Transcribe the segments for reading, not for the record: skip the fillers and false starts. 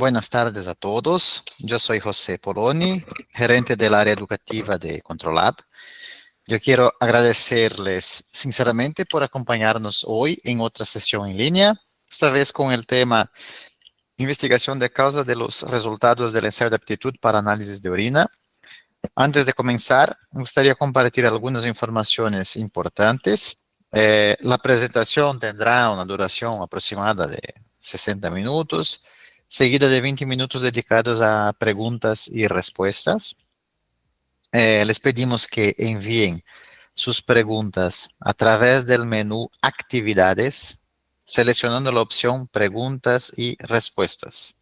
Buenas tardes a todos. Yo soy José Poloni, gerente del área educativa de Controlab. Yo quiero agradecerles sinceramente por acompañarnos hoy en otra sesión en línea, esta vez con el tema investigación de causa de los resultados del ensayo de aptitud para análisis de orina. Antes de comenzar, me gustaría compartir algunas informaciones importantes. La presentación tendrá una duración aproximada de 60 minutos, seguida de 20 minutos dedicados a preguntas y respuestas. Les pedimos que envíen sus preguntas a través del menú Actividades, seleccionando la opción Preguntas y Respuestas.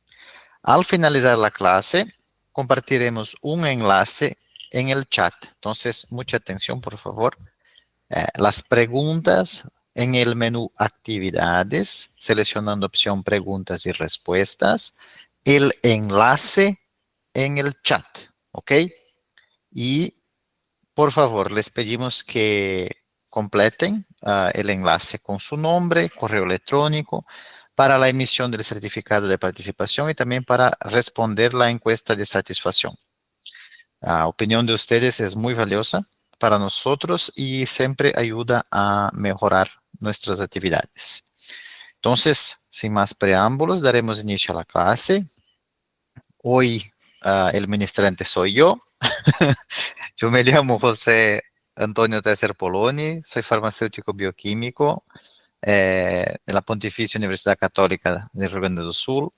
Al finalizar la clase, compartiremos un enlace en el chat. Entonces, mucha atención, por favor. Las preguntas en el menú Actividades, seleccionando opción Preguntas y Respuestas. El enlace en el chat, ¿ok? Y, por favor, les pedimos que completen el enlace con su nombre, correo electrónico, para la emisión del certificado de participación y también para responder la encuesta de satisfacción. La opinión de ustedes es muy valiosa para nosotros y siempre ayuda a mejorar nuestras actividades. Entonces, sin más preámbulos, daremos inicio a la clase. Hoy el ministrante soy yo. Yo me llamo José Antonio Tesser Poloni, soy farmacéutico bioquímico de la Pontificia Universidad Católica de Rio Grande do Sul.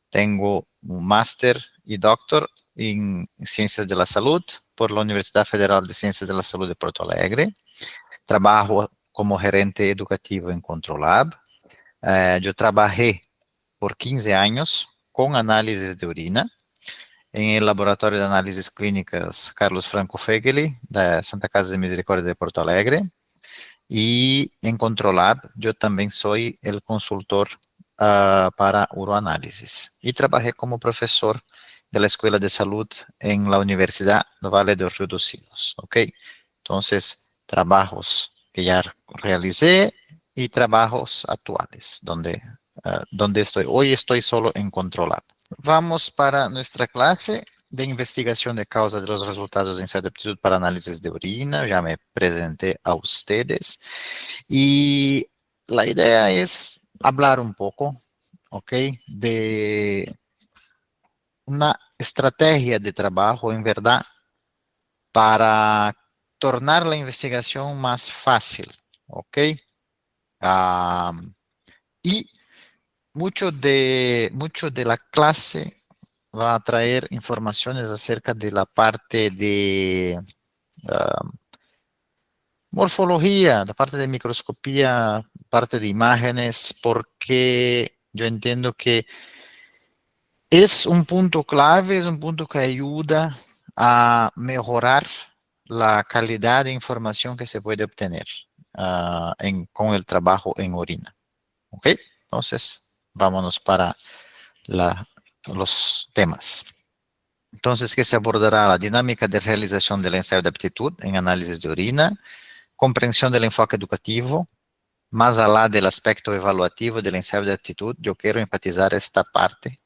Tengo un máster y doctor en Ciencias de la Salud por la Universidad Federal de Ciencias de la Salud de Porto Alegre. Trabajo como gerente educativo en Controlab. Yo trabajé por 15 años con análisis de orina en el Laboratorio de Análisis Clínicas Carlos Franco Fegeli, de Santa Casa de Misericordia de Porto Alegre. Y en Controlab yo también soy el consultor para uroanálisis. Y trabajé como profesor de la Escuela de Salud en la Universidad del Valle del Río dos Sinos. ¿Ok? Entonces, trabajos que ya realicé y trabajos actuales, donde estoy. Hoy estoy solo en Controlab. Vamos para nuestra clase de investigación de causa de los resultados de ensayo de aptitud para análisis de orina. Ya me presenté a ustedes. Y la idea es hablar un poco, ¿ok? De una estrategia de trabajo, en verdad, para tornar la investigación más fácil, ¿ok? Y mucho de la clase va a traer informaciones acerca de la parte de morfología, la parte de microscopía, parte de imágenes, porque yo entiendo que es un punto clave, es un punto que ayuda a mejorar la calidad de información que se puede obtener con el trabajo en orina. ¿Ok? Entonces, vámonos para los temas. Entonces, ¿qué se abordará? La dinámica de realización del ensayo de aptitud en análisis de orina, comprensión del enfoque educativo, más allá del aspecto evaluativo del ensayo de aptitud. Yo quiero enfatizar esta parte.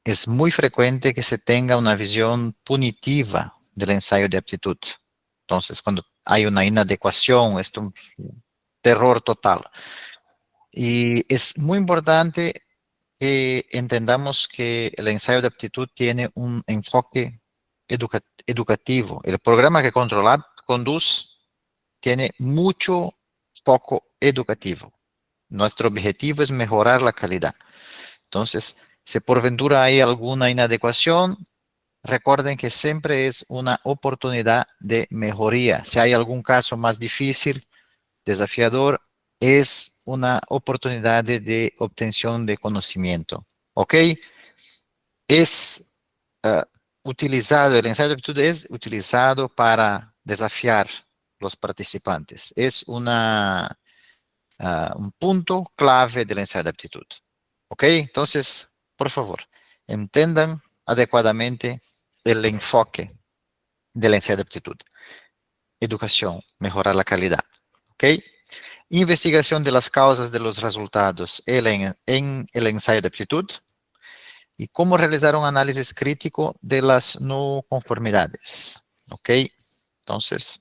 Es muy frecuente que se tenga una visión punitiva del ensayo de aptitud. Entonces, cuando hay una inadecuación, es un terror total. Y es muy importante que entendamos que el ensayo de aptitud tiene un enfoque educativo. El programa que Controlab conduce tiene mucho foco educativo. Nuestro objetivo es mejorar la calidad. Entonces, si por ventura hay alguna inadecuación, recuerden que siempre es una oportunidad de mejoría. Si hay algún caso más difícil, desafiador, es una oportunidad de obtención de conocimiento. ¿Ok? Es utilizado, el ensayo de aptitud es utilizado para desafiar los participantes. Es un punto clave del ensayo de aptitud. ¿Ok? Entonces, por favor, entendan adecuadamente el enfoque del ensayo de aptitud. Educación, mejorar la calidad. ¿Ok? investigación de las causas de los resultados en el ensayo de aptitud y cómo realizar un análisis crítico de las no conformidades. ¿Ok? Entonces,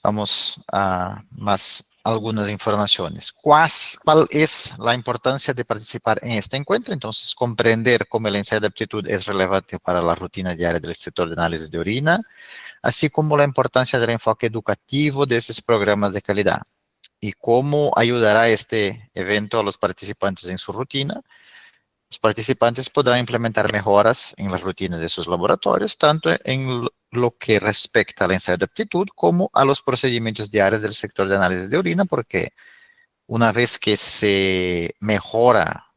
vamos a más algunas informaciones. ¿Cuál es la importancia de participar en este encuentro? Entonces, comprender cómo el ensayo de aptitud es relevante para la rutina diaria del sector de análisis de orina, así como la importancia del enfoque educativo de esos programas de calidad y cómo ayudará este evento a los participantes en su rutina. Los participantes podrán implementar mejoras en la rutina de sus laboratorios, tanto en lo que respecta al ensayo de aptitud como a los procedimientos diarios del sector de análisis de orina, porque una vez que se mejora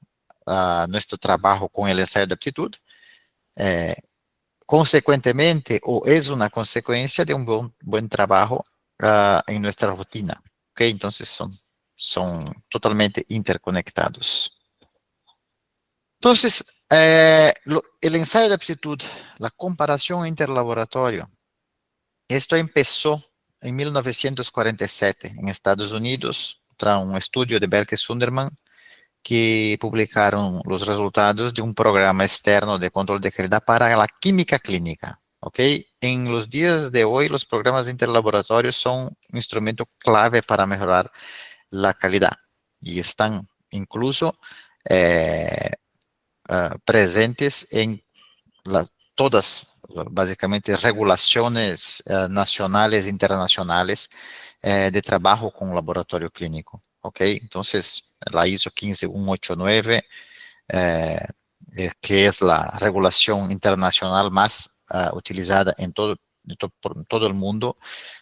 nuestro trabajo con el ensayo de aptitud, eh, consecuentemente, o es una consecuencia de un buen trabajo en nuestra rutina. ¿Ok? Entonces son totalmente interconectados. Entonces, el ensayo de aptitud, la comparación interlaboratorio, esto empezó en 1947 en Estados Unidos, tras un estudio de Berke Sunderman, que publicaron los resultados de un programa externo de control de calidad para la química clínica. ¿Ok? En los días de hoy, los programas interlaboratorios son un instrumento clave para mejorar la calidad y están incluso eh, presentes en todas, básicamente, regulaciones nacionales e internacionales de trabajo con laboratorio clínico. ¿Ok? Entonces, la ISO 15189, eh, que es la regulación internacional más utilizada en por todo el mundo,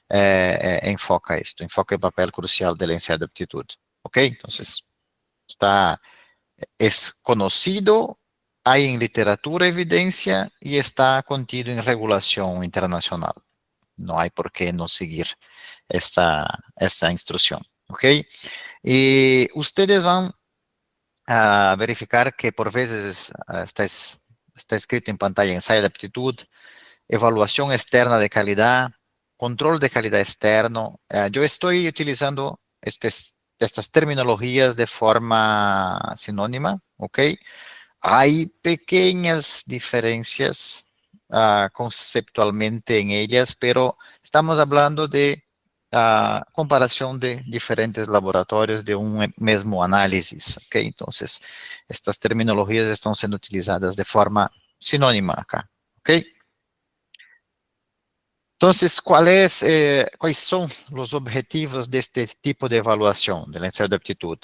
enfoca esto, enfoca el papel crucial del ensayo de aptitud. ¿Ok? Entonces, es conocido, hay en literatura evidencia y está contido en regulación internacional. No hay por qué no seguir esta instrucción. ¿Ok? Y ustedes van a verificar que por veces está escrito en pantalla ensayo de aptitud, evaluación externa de calidad, control de calidad externo. Yo estoy utilizando estas terminologías de forma sinónima, ¿ok? Hay pequeñas diferencias conceptualmente en ellas, pero estamos hablando de comparación de diferentes laboratorios de un mismo análisis, ¿ok? Entonces, estas terminologías están siendo utilizadas de forma sinónima acá, ¿ok? Entonces, ¿cuáles son los objetivos de este tipo de evaluación del ensayo de aptitud?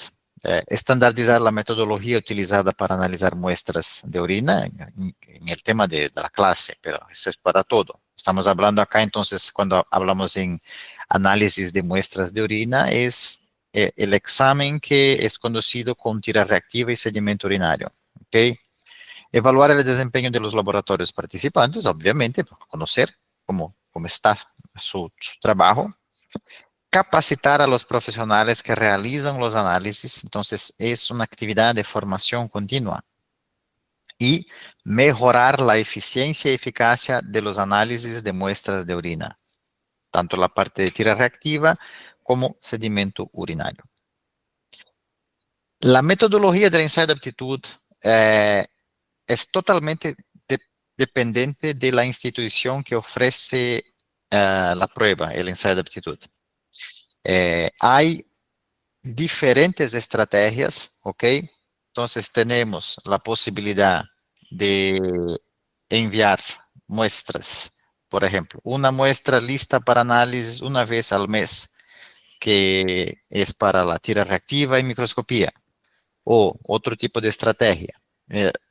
Estandarizar la metodología utilizada para analizar muestras de orina en el tema de la clase, pero eso es para todo. Estamos hablando acá, entonces, cuando hablamos en análisis de muestras de orina, es el examen que es conocido con tira reactiva y sedimento urinario. ¿Ok? Evaluar el desempeño de los laboratorios participantes, obviamente, para conocer cómo está su trabajo. Capacitar a los profesionales que realizan los análisis, entonces es una actividad de formación continua. Y mejorar la eficiencia y eficacia de los análisis de muestras de orina, tanto la parte de tira reactiva como sedimento urinario. La metodología del ensayo de aptitud es totalmente dependiente de la institución que ofrece la prueba, el ensayo de aptitud. Hay diferentes estrategias, ¿ok? Entonces tenemos la posibilidad de enviar muestras, por ejemplo, una muestra lista para análisis una vez al mes, que es para la tira reactiva y microscopía. O otro tipo de estrategia,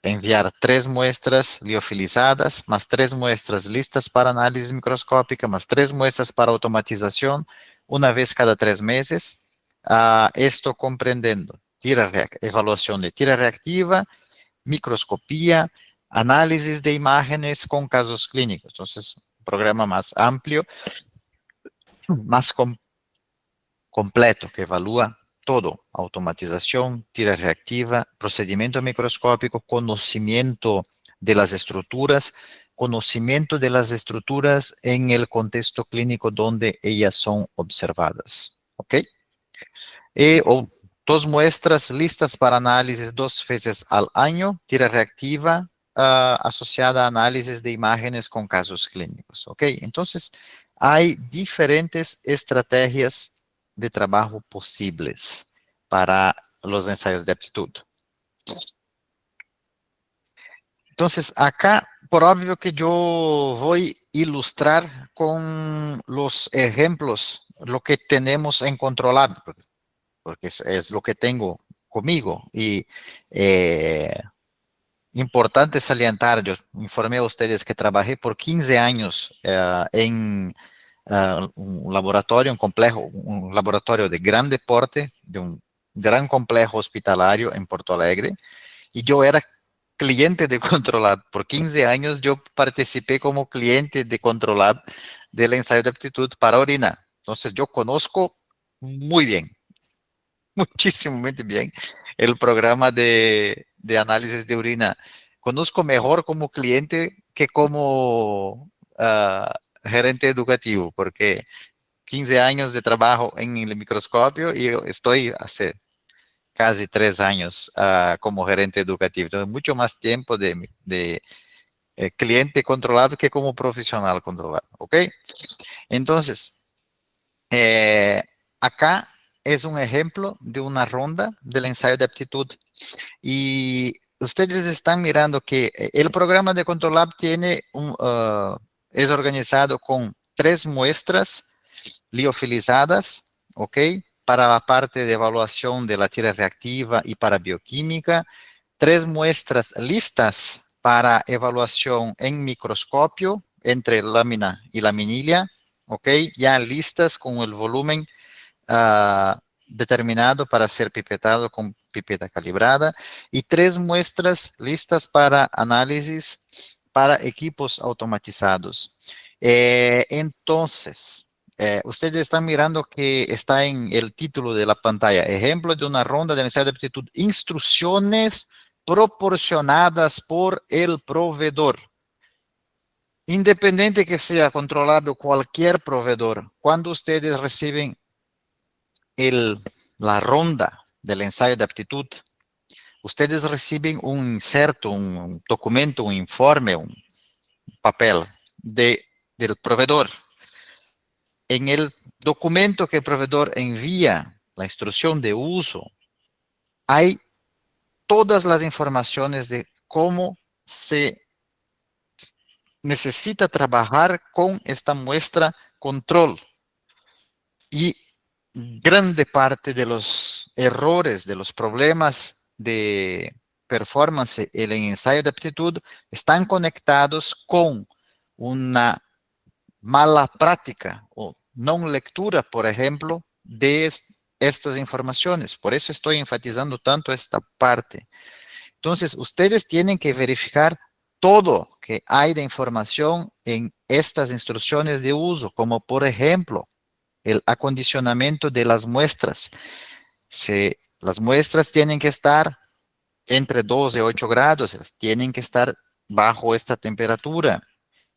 enviar 3 muestras liofilizadas, más 3 muestras listas para análisis microscópica, más 3 muestras para automatización, una vez cada 3 meses. Esto comprendiendo evaluación de tira reactiva, microscopía, análisis de imágenes con casos clínicos. Entonces, un programa más amplio, más completo, que evalúa todo: automatización, tira reactiva, procedimiento microscópico, conocimiento de las estructuras en el contexto clínico donde ellas son observadas. ¿Ok? o dos muestras listas para análisis 2 veces al año, tira reactiva asociada a análisis de imágenes con casos clínicos, ¿ok? Entonces, hay diferentes estrategias de trabajo posibles para los ensayos de aptitud. Entonces, acá, por obvio que yo voy a ilustrar con los ejemplos lo que tenemos en Controlab, porque es lo que tengo conmigo. Y eh, importante salientar, yo informé a ustedes que trabajé por 15 años en un laboratorio, un laboratorio de gran porte, de un gran complejo hospitalario en Porto Alegre, y yo era cliente de Controlab. Por 15 años yo participé como cliente de Controlab del ensayo de aptitud para orina. Entonces yo conozco muy bien, muchísimo, muy bien, el programa de análisis de orina. Conozco mejor como cliente que como gerente educativo, porque 15 años de trabajo en el microscopio y yo estoy hace casi 3 años como gerente educativo. Entonces, mucho más tiempo de cliente controlado que como profesional controlado, ¿ok? Entonces, eh, acá es un ejemplo de una ronda del ensayo de aptitud y ustedes están mirando que el programa de Controlab es organizado con 3 muestras liofilizadas, ¿ok? Para la parte de evaluación de la tira reactiva y para bioquímica, 3 muestras listas para evaluación en microscopio entre lámina y laminilla, ¿ok? Ya listas con el volumen determinado para ser pipetado con pipeta calibrada y 3 muestras listas para análisis para equipos automatizados. Entonces, ustedes están mirando que está en el título de la pantalla, ejemplo de una ronda de ensayo de aptitud, instrucciones proporcionadas por el proveedor. Independiente que sea controlado cualquier proveedor, cuando ustedes reciben la ronda del ensayo de aptitud, ustedes reciben un inserto, un documento, un informe, un papel del proveedor. En el documento que el proveedor envía, la instrucción de uso, hay todas las informaciones de cómo se necesita trabajar con esta muestra control. Y grande parte de los errores, de los problemas de performance en el ensayo de aptitud están conectados con una mala práctica o no lectura, por ejemplo, de estas informaciones. Por eso estoy enfatizando tanto esta parte. Entonces, ustedes tienen que verificar todo que hay de información en estas instrucciones de uso, como por ejemplo, el acondicionamiento de las muestras. Las muestras tienen que estar entre 2 y 8 grados, tienen que estar bajo esta temperatura.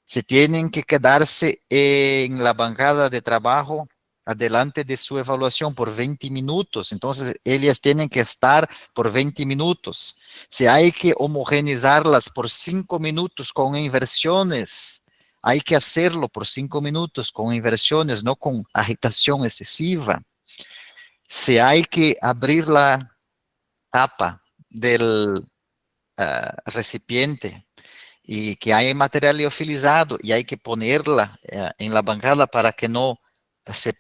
Se tienen que quedarse en la bancada de trabajo adelante de su evaluación por 20 minutos. Entonces, ellas tienen que estar por 20 minutos. Si hay que homogeneizarlas por 5 minutos con inversiones, hay que hacerlo por 5 minutos con inversiones, no con agitación excesiva. Si hay que abrir la tapa del recipiente y que hay material liofilizado y hay que ponerla en la bancada para que no se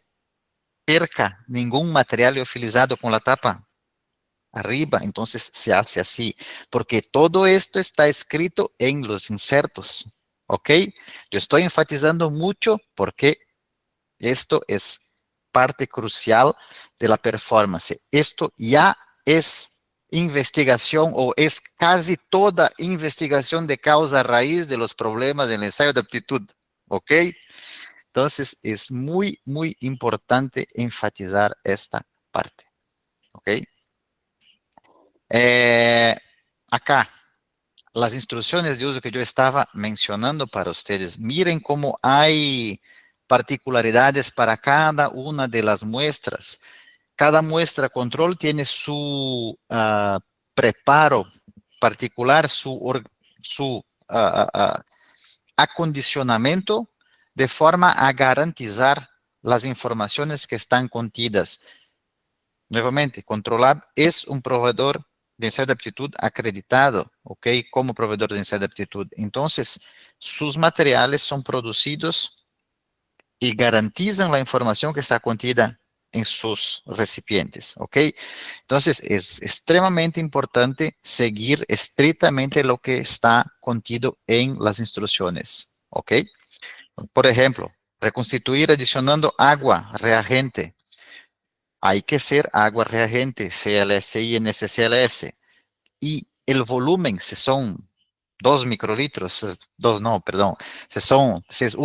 perca ningún material liofilizado con la tapa arriba, entonces se hace así, porque todo esto está escrito en los insertos, ¿ok? Yo estoy enfatizando mucho porque esto es parte crucial de la performance. Esto ya es investigación o es casi toda investigación de causa raíz de los problemas del ensayo de aptitud. ¿Ok? Entonces es muy, muy importante enfatizar esta parte. ¿Ok? Eh, acá, las instrucciones de uso que yo estaba mencionando para ustedes. Miren cómo hay particularidades para cada una de las muestras. Cada muestra control tiene su preparo particular, su acondicionamiento de forma a garantizar las informaciones que están contidas. Nuevamente, Controlab es un proveedor de ensayo de aptitud acreditado, ¿ok? Como proveedor de ensayo de aptitud. Entonces, sus materiales son producidos y garantizan la información que está contida en sus recipientes, ¿ok? Entonces, es extremadamente importante seguir estrictamente lo que está contido en las instrucciones, ¿ok? Por ejemplo, reconstituir adicionando agua reagente. Hay que ser agua reagente, CLSI, NSCLS. Y el volumen, si son 2 microlitros, 2 no, perdón, si es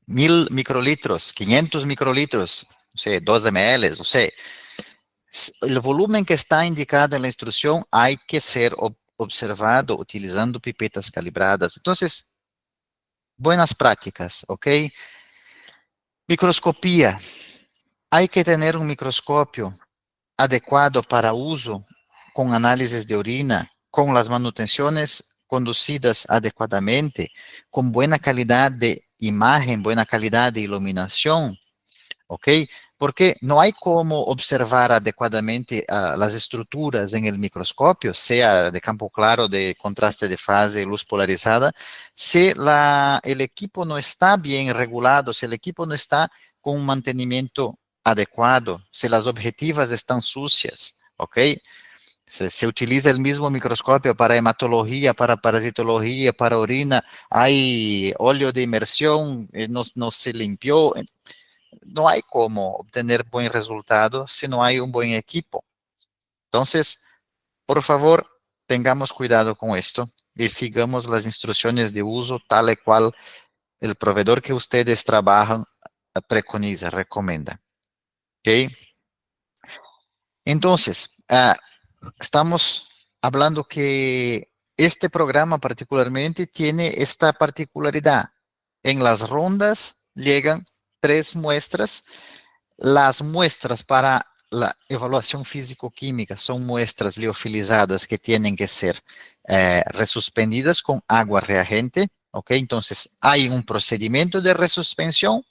1000 microlitros, 500 microlitros, no sé, 2 ml, no sé. El volumen que está indicado en la instrucción hay que ser observado utilizando pipetas calibradas. Entonces, buenas prácticas, ¿ok? Microscopía. Hay que tener un microscopio adecuado para uso con análisis de orina, con las manutenciones conducidas adecuadamente, con buena calidad de imagen, buena calidad de iluminación, ¿ok? Porque no hay como observar adecuadamente las estructuras en el microscopio, sea de campo claro, de contraste de fase, luz polarizada, si el equipo no está bien regulado, si el equipo no está con un mantenimiento adecuado, si las objetivas están sucias, ¿ok? Se utiliza el mismo microscopio para hematología, para parasitología, para orina, hay óleo de inmersión, no se limpió, no hay como obtener buen resultado si no hay un buen equipo. Entonces, por favor, tengamos cuidado con esto y sigamos las instrucciones de uso tal y cual el proveedor que ustedes trabajan preconiza, recomienda. ¿Ok? Entonces, estamos hablando que este programa particularmente tiene esta particularidad. En las rondas llegan 3 muestras. Las muestras para la evaluación físico-química son muestras liofilizadas que tienen que ser resuspendidas con agua reagente, ¿ok? Entonces, hay un procedimiento de resuspensión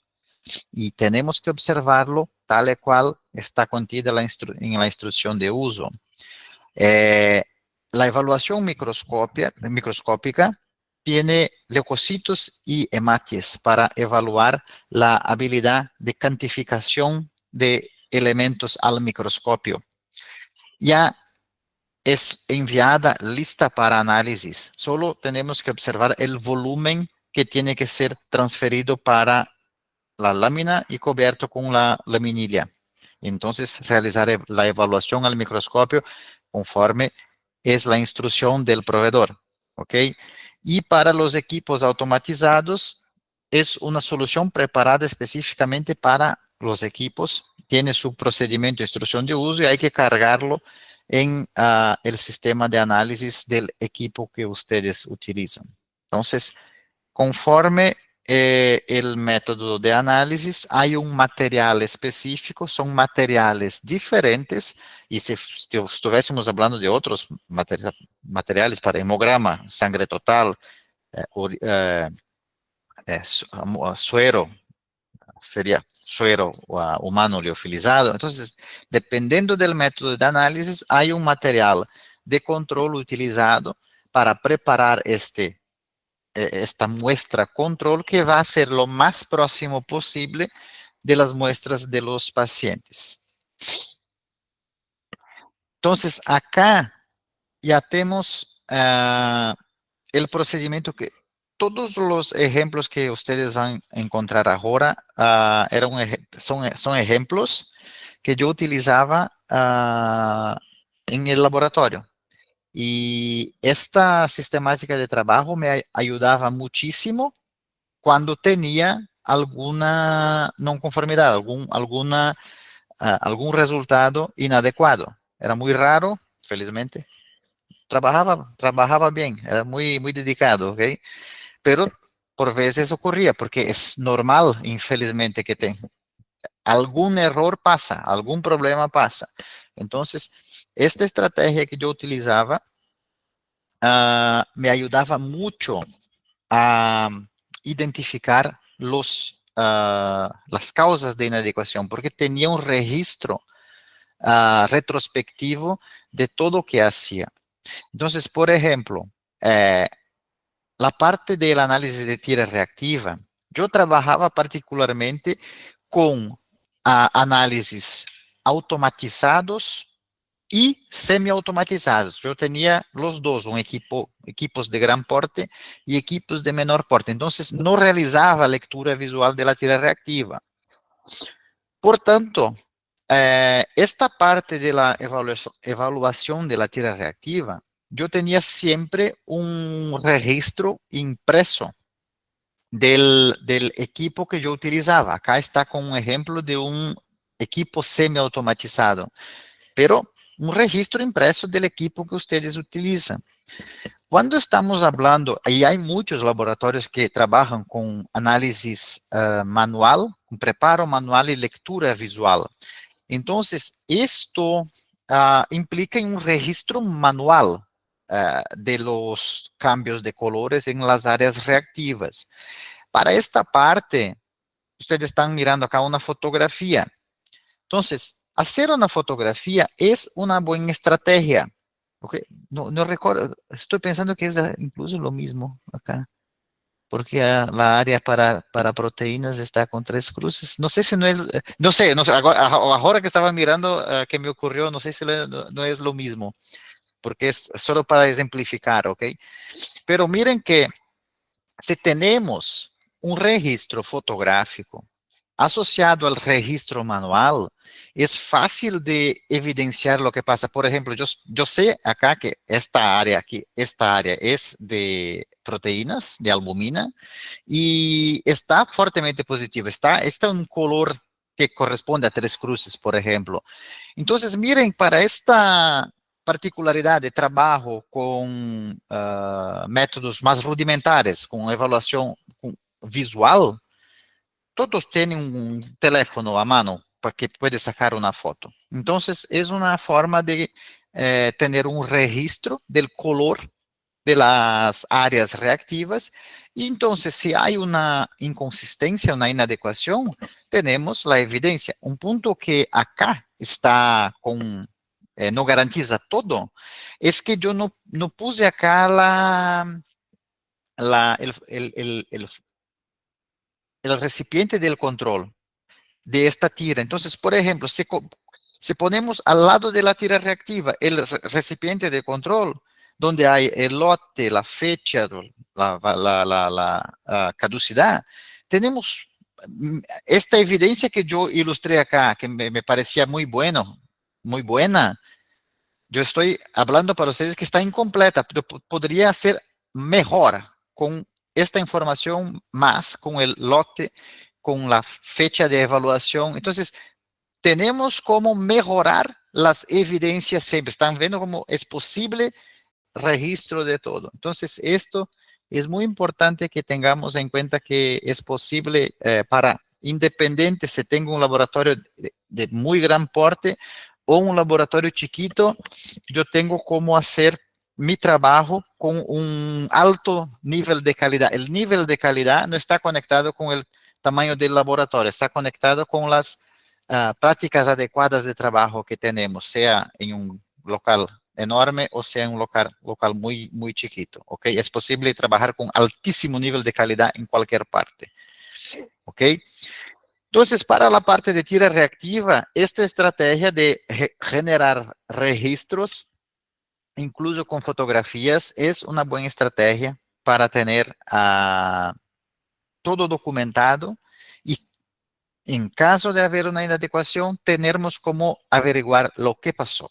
y tenemos que observarlo tal y cual está contida en la instrucción de uso. Eh, la evaluación microscópica tiene leucocitos y hematies para evaluar la habilidad de cuantificación de elementos al microscopio. Ya es enviada lista para análisis. Solo tenemos que observar el volumen que tiene que ser transferido para la lámina y cubierto con la laminilla. Entonces, realizar la evaluación al microscopio conforme es la instrucción del proveedor, ¿ok? Y para los equipos automatizados, es una solución preparada específicamente para los equipos, tiene su procedimiento de instrucción de uso y hay que cargarlo en el sistema de análisis del equipo que ustedes utilizan. Entonces, conforme el método de análisis, hay un material específico, son materiales diferentes, y si estuviésemos hablando de otros materiales para hemograma, sangre total, suero, sería suero humano liofilizado. Entonces, dependiendo del método de análisis, hay un material de control utilizado para preparar esta muestra control que va a ser lo más próximo posible de las muestras de los pacientes. Entonces, acá ya tenemos el procedimiento que todos los ejemplos que ustedes van a encontrar ahora son ejemplos que yo utilizaba en el laboratorio. Y esta sistemática de trabajo me ayudaba muchísimo cuando tenía alguna no conformidad, algún resultado inadecuado. Era muy raro, felizmente. Trabajaba bien, era muy dedicado, ¿ok? Pero por veces ocurría, porque es normal, infelizmente, que algún error pasa, algún problema pasa. Entonces, esta estrategia que yo utilizaba me ayudaba mucho a identificar las causas de inadecuación, porque tenía un registro retrospectivo de todo lo que hacía. Entonces, por ejemplo, la parte del análisis de tira reactiva, yo trabajaba particularmente con análisis automatizados y semiautomatizados. Yo tenía los dos, equipos de gran porte y equipos de menor porte. Entonces, no realizaba lectura visual de la tira reactiva. Por tanto, esta parte de la evaluación de la tira reactiva, yo tenía siempre un registro impreso del equipo que yo utilizaba. Acá está con un ejemplo de un equipo semiautomatizado, pero un registro impreso del equipo que ustedes utilizan. Cuando estamos hablando, y hay muchos laboratorios que trabajan con análisis manual, con preparo manual y lectura visual. Entonces, esto implica un registro manual de los cambios de colores en las áreas reactivas. Para esta parte, ustedes están mirando acá una fotografía. Entonces, hacer una fotografía es una buena estrategia. Okay. No recuerdo, estoy pensando que es incluso lo mismo acá, porque la área para proteínas está con 3 cruces. No sé si no es, no sé, ahora que estaba mirando, que me ocurrió, no sé si no es lo mismo, porque es solo para ejemplificar, ¿ok? Pero miren que si tenemos un registro fotográfico asociado al registro manual, es fácil de evidenciar lo que pasa. Por ejemplo, yo sé acá que esta área aquí, esta área es de proteínas, de albumina, y está fuertemente positivo. Está un color que corresponde a 3 cruces, por ejemplo. Entonces, miren, para esta particularidad de trabajo con métodos más rudimentares, con evaluación visual, todos tienen un teléfono a mano para que puede sacar una foto. Entonces, es una forma de tener un registro del color de las áreas reactivas. Y entonces, si hay una inconsistencia, una inadecuación, tenemos la evidencia. Un punto que acá está no garantiza todo, es que yo no puse acá el recipiente del control de esta tira. Entonces, por ejemplo, si ponemos al lado de la tira reactiva el recipiente de control, donde hay el lote, la fecha, la caducidad, tenemos esta evidencia que yo ilustré acá, que me parecía muy buena. Yo estoy hablando para ustedes que está incompleta, pero podría ser mejor con esta información más, con el lote, con la fecha de evaluación. Entonces, tenemos cómo mejorar las evidencias siempre. Están viendo cómo es posible registro de todo. Entonces, esto es muy importante que tengamos en cuenta que es posible para independiente, si tengo un laboratorio de muy gran porte o un laboratorio chiquito, yo tengo cómo hacer mi trabajo con un alto nivel de calidad. El nivel de calidad no está conectado con el tamaño del laboratorio, está conectado con las prácticas adecuadas de trabajo que tenemos, sea en un local enorme o sea en un local muy chiquito, ¿ok? Es posible trabajar con altísimo nivel de calidad en cualquier parte, ¿ok? Entonces, para la parte de tira reactiva, esta estrategia de generar registros, incluso con fotografías, es una buena estrategia para tener todo documentado y en caso de haber una inadecuación, tenemos cómo averiguar lo que pasó.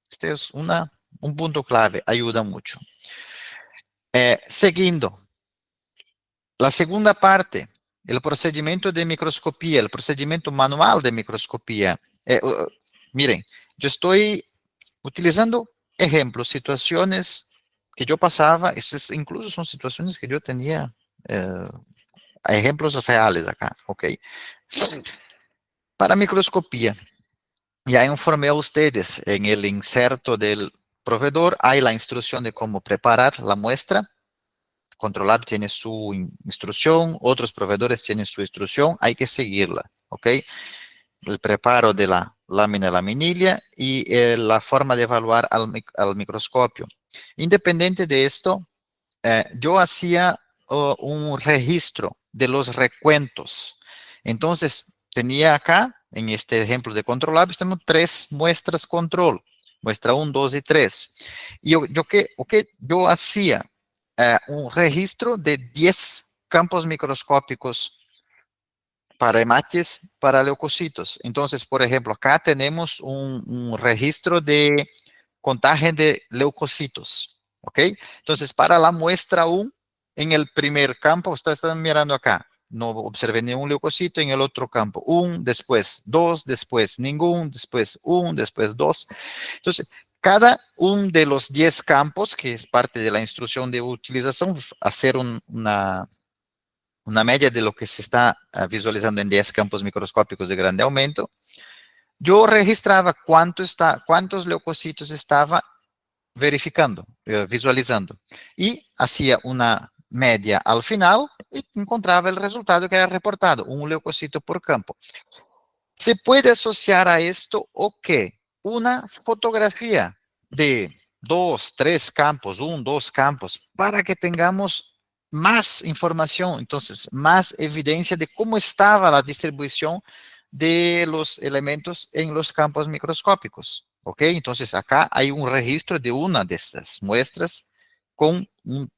Este es un punto clave, ayuda mucho. Seguindo, la segunda parte, el procedimiento de microscopía, el procedimiento manual de microscopía. Miren, yo estoy utilizando ejemplos, situaciones que yo pasaba, incluso son situaciones que yo tenía, ejemplos reales acá, ¿ok? Para microscopía, ya informé a ustedes en el inserto del proveedor, hay la instrucción de cómo preparar la muestra. Controlab tiene su instrucción, otros proveedores tienen su instrucción, hay que seguirla, ¿ok? El preparo de la lámina laminilla y la forma de evaluar al microscopio. Independiente de esto, yo hacía un registro de los recuentos. Entonces, tenía acá, en este ejemplo de Controlab, tenemos 3 muestras control, muestra 1, 2 y 3. Y yo hacía un registro de 10 campos microscópicos para hemates, para leucocitos. Entonces, por ejemplo, acá tenemos un registro de contagio de leucocitos, ¿ok? Entonces, para la muestra 1, en el primer campo, ustedes están mirando acá, no observé ni un leucocito, en el otro campo, 1, después 2, después ningún, después 1, después 2. Entonces, cada uno de los 10 campos, que es parte de la instrucción de utilización, hacer una media de lo que se está visualizando en 10 campos microscópicos de grande aumento, yo registraba cuántos leucocitos estaba verificando, visualizando, y hacía una media al final y encontraba el resultado que era reportado, un leucocito por campo. Se puede asociar a esto o qué? Una fotografía de 2, 3 campos, 1, 2 campos, para que tengamos más información, entonces, más evidencia de cómo estaba la distribución de los elementos en los campos microscópicos. ¿Ok? Entonces, acá hay un registro de una de estas muestras con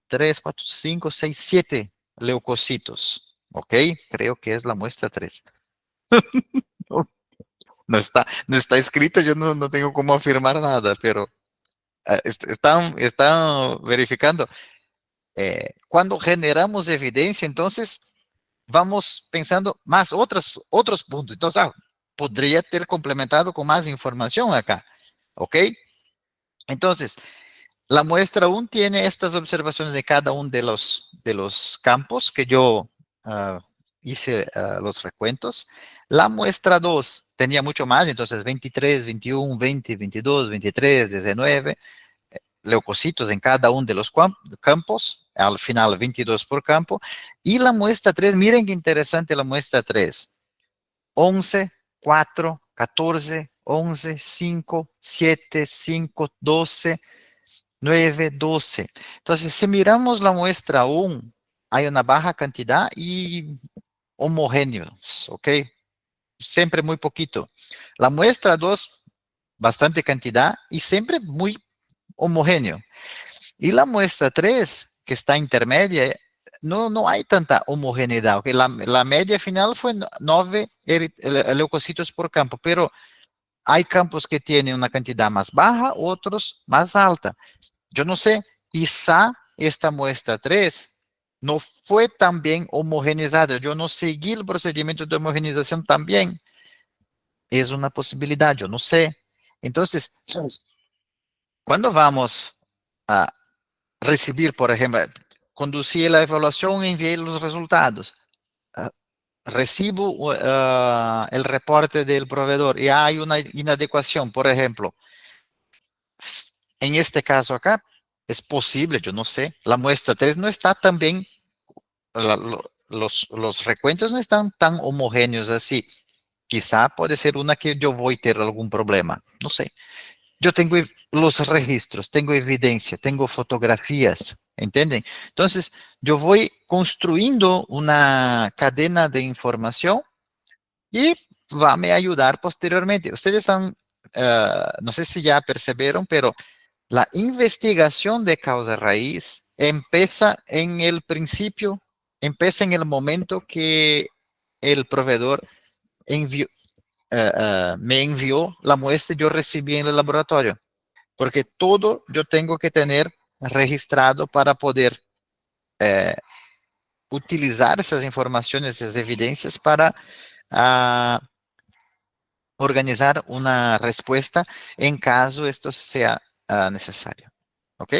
3, 4, 5, 6, 7 leucocitos. ¿Ok? Creo que es la muestra 3. No está escrito, yo no tengo cómo afirmar nada, pero están verificando. Cuando generamos evidencia, entonces vamos pensando más otros puntos. Entonces, podría ter complementado con más información acá, ¿ok? Entonces, la muestra 1 tiene estas observaciones de cada uno de los campos que yo hice los recuentos. La muestra 2 tenía mucho más, entonces 23, 21, 20, 22, 23, 19 leucocitos en cada uno de los campos, al final 22 por campo. Y la muestra 3, miren qué interesante la muestra 3. 11, 4, 14, 11, 5, 7, 5, 12, 9, 12. Entonces, si miramos la muestra 1, hay una baja cantidad y homogéneos, ¿ok? Siempre muy poquito. La muestra 2, bastante cantidad y siempre muy homogéneo. Y la muestra 3, que está intermedia, no hay tanta homogeneidad. ¿Ok? La media final fue 9 leucocitos por campo, pero hay campos que tienen una cantidad más baja, otros más alta. Yo no sé, quizá esta muestra 3 no fue tan bien homogeneizada. Yo no seguí el procedimiento de homogenización tan bien. Es una posibilidad, yo no sé. Entonces, cuando vamos a recibir, por ejemplo, conducir la evaluación e enviar los resultados, recibo el reporte del proveedor y hay una inadecuación, por ejemplo, en este caso acá, es posible, yo no sé, la muestra 3 no está tan bien, los recuentos no están tan homogéneos así. Quizá puede ser una que yo voy a tener algún problema, no sé. Yo tengo los registros, tengo evidencia, tengo fotografías, ¿entienden? Entonces, yo voy construyendo una cadena de información y va a me ayudar posteriormente. Ustedes están, no sé si ya percibieron, pero la investigación de causa raíz empieza en el principio, empieza en el momento que el proveedor me envió la muestra y yo recibí en el laboratorio, porque todo yo tengo que tener registrado para poder utilizar esas informaciones, esas evidencias para uh, organizar una respuesta en caso esto sea necesario. ¿Ok?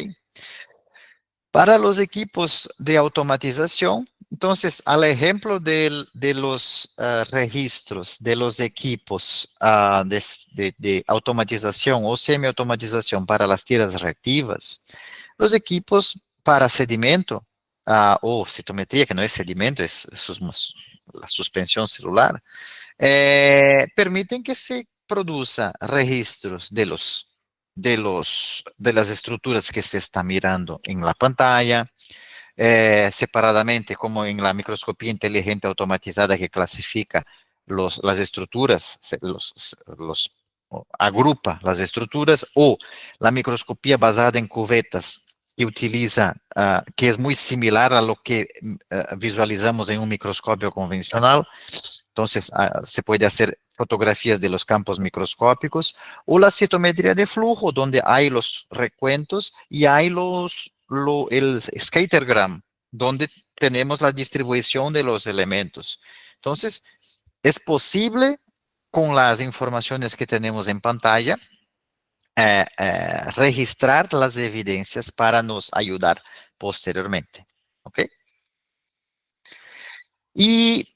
Para los equipos de automatización, Entonces, al ejemplo de los registros de los equipos de automatización o semi-automatización para las tiras reactivas, los equipos para sedimento o citometría, que no es sedimento, es la suspensión celular, permiten que se produza registros de las estructuras que se está mirando en la pantalla, separadamente, como en la microscopía inteligente automatizada que clasifica las estructuras, agrupa las estructuras, o la microscopía basada en cubetas que utiliza, que es muy similar a lo que visualizamos en un microscopio convencional. Entonces, se puede hacer fotografías de los campos microscópicos, o la citometría de flujo, donde hay los recuentos y hay el scattergram, donde tenemos la distribución de los elementos. Entonces, es posible, con las informaciones que tenemos en pantalla, registrar las evidencias para nos ayudar posteriormente. ¿Ok? Y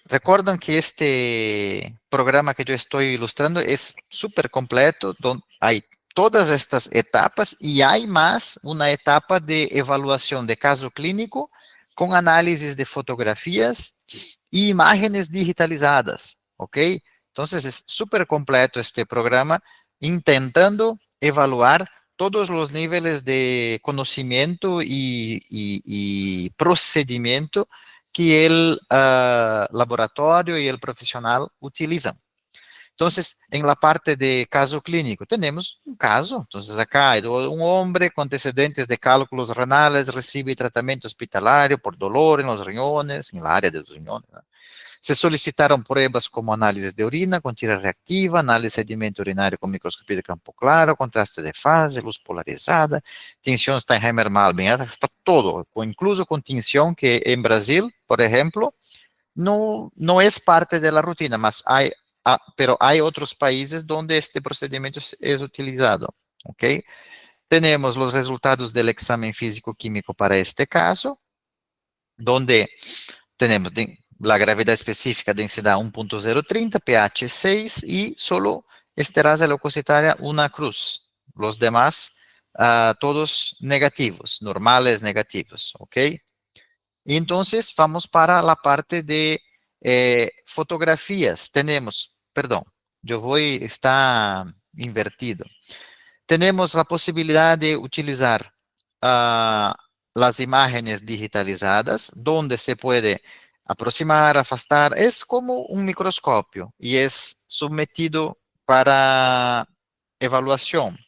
recuerdan que este programa que yo estoy ilustrando es súper completo, donde hay todas estas etapas y hay más una etapa de evaluación de caso clínico con análisis de fotografías y imágenes digitalizadas, ¿ok? Entonces es súper completo este programa, intentando evaluar todos los niveles de conocimiento y procedimiento que el laboratorio y el profesional utilizan. Entonces, en la parte de caso clínico, tenemos un caso. Entonces, acá hay un hombre con antecedentes de cálculos renales, recibe tratamiento hospitalario por dolor en los riñones, en la área de los riñones, ¿no? Se solicitaron pruebas como análisis de orina con tira reactiva, análisis de sedimento urinario con microscopía de campo claro, contraste de fase, luz polarizada, tinción Steinheimer-Malbin, está todo, incluso con tinción que en Brasil, por ejemplo, no es parte de la rutina, pero hay otros países donde este procedimiento es utilizado, ¿ok? Tenemos los resultados del examen físico-químico para este caso, donde tenemos la gravedad específica, densidad 1.030, pH 6 y solo esterasa leucocitaria una cruz. Los demás, todos negativos, normales negativos, ¿ok? Y entonces vamos para la parte de fotografías. Tenemos, perdón, está invertido. Tenemos la posibilidad de utilizar ah, las imágenes digitalizadas, donde se puede aproximar, afastar. Es como un microscopio y es sometido para evaluación.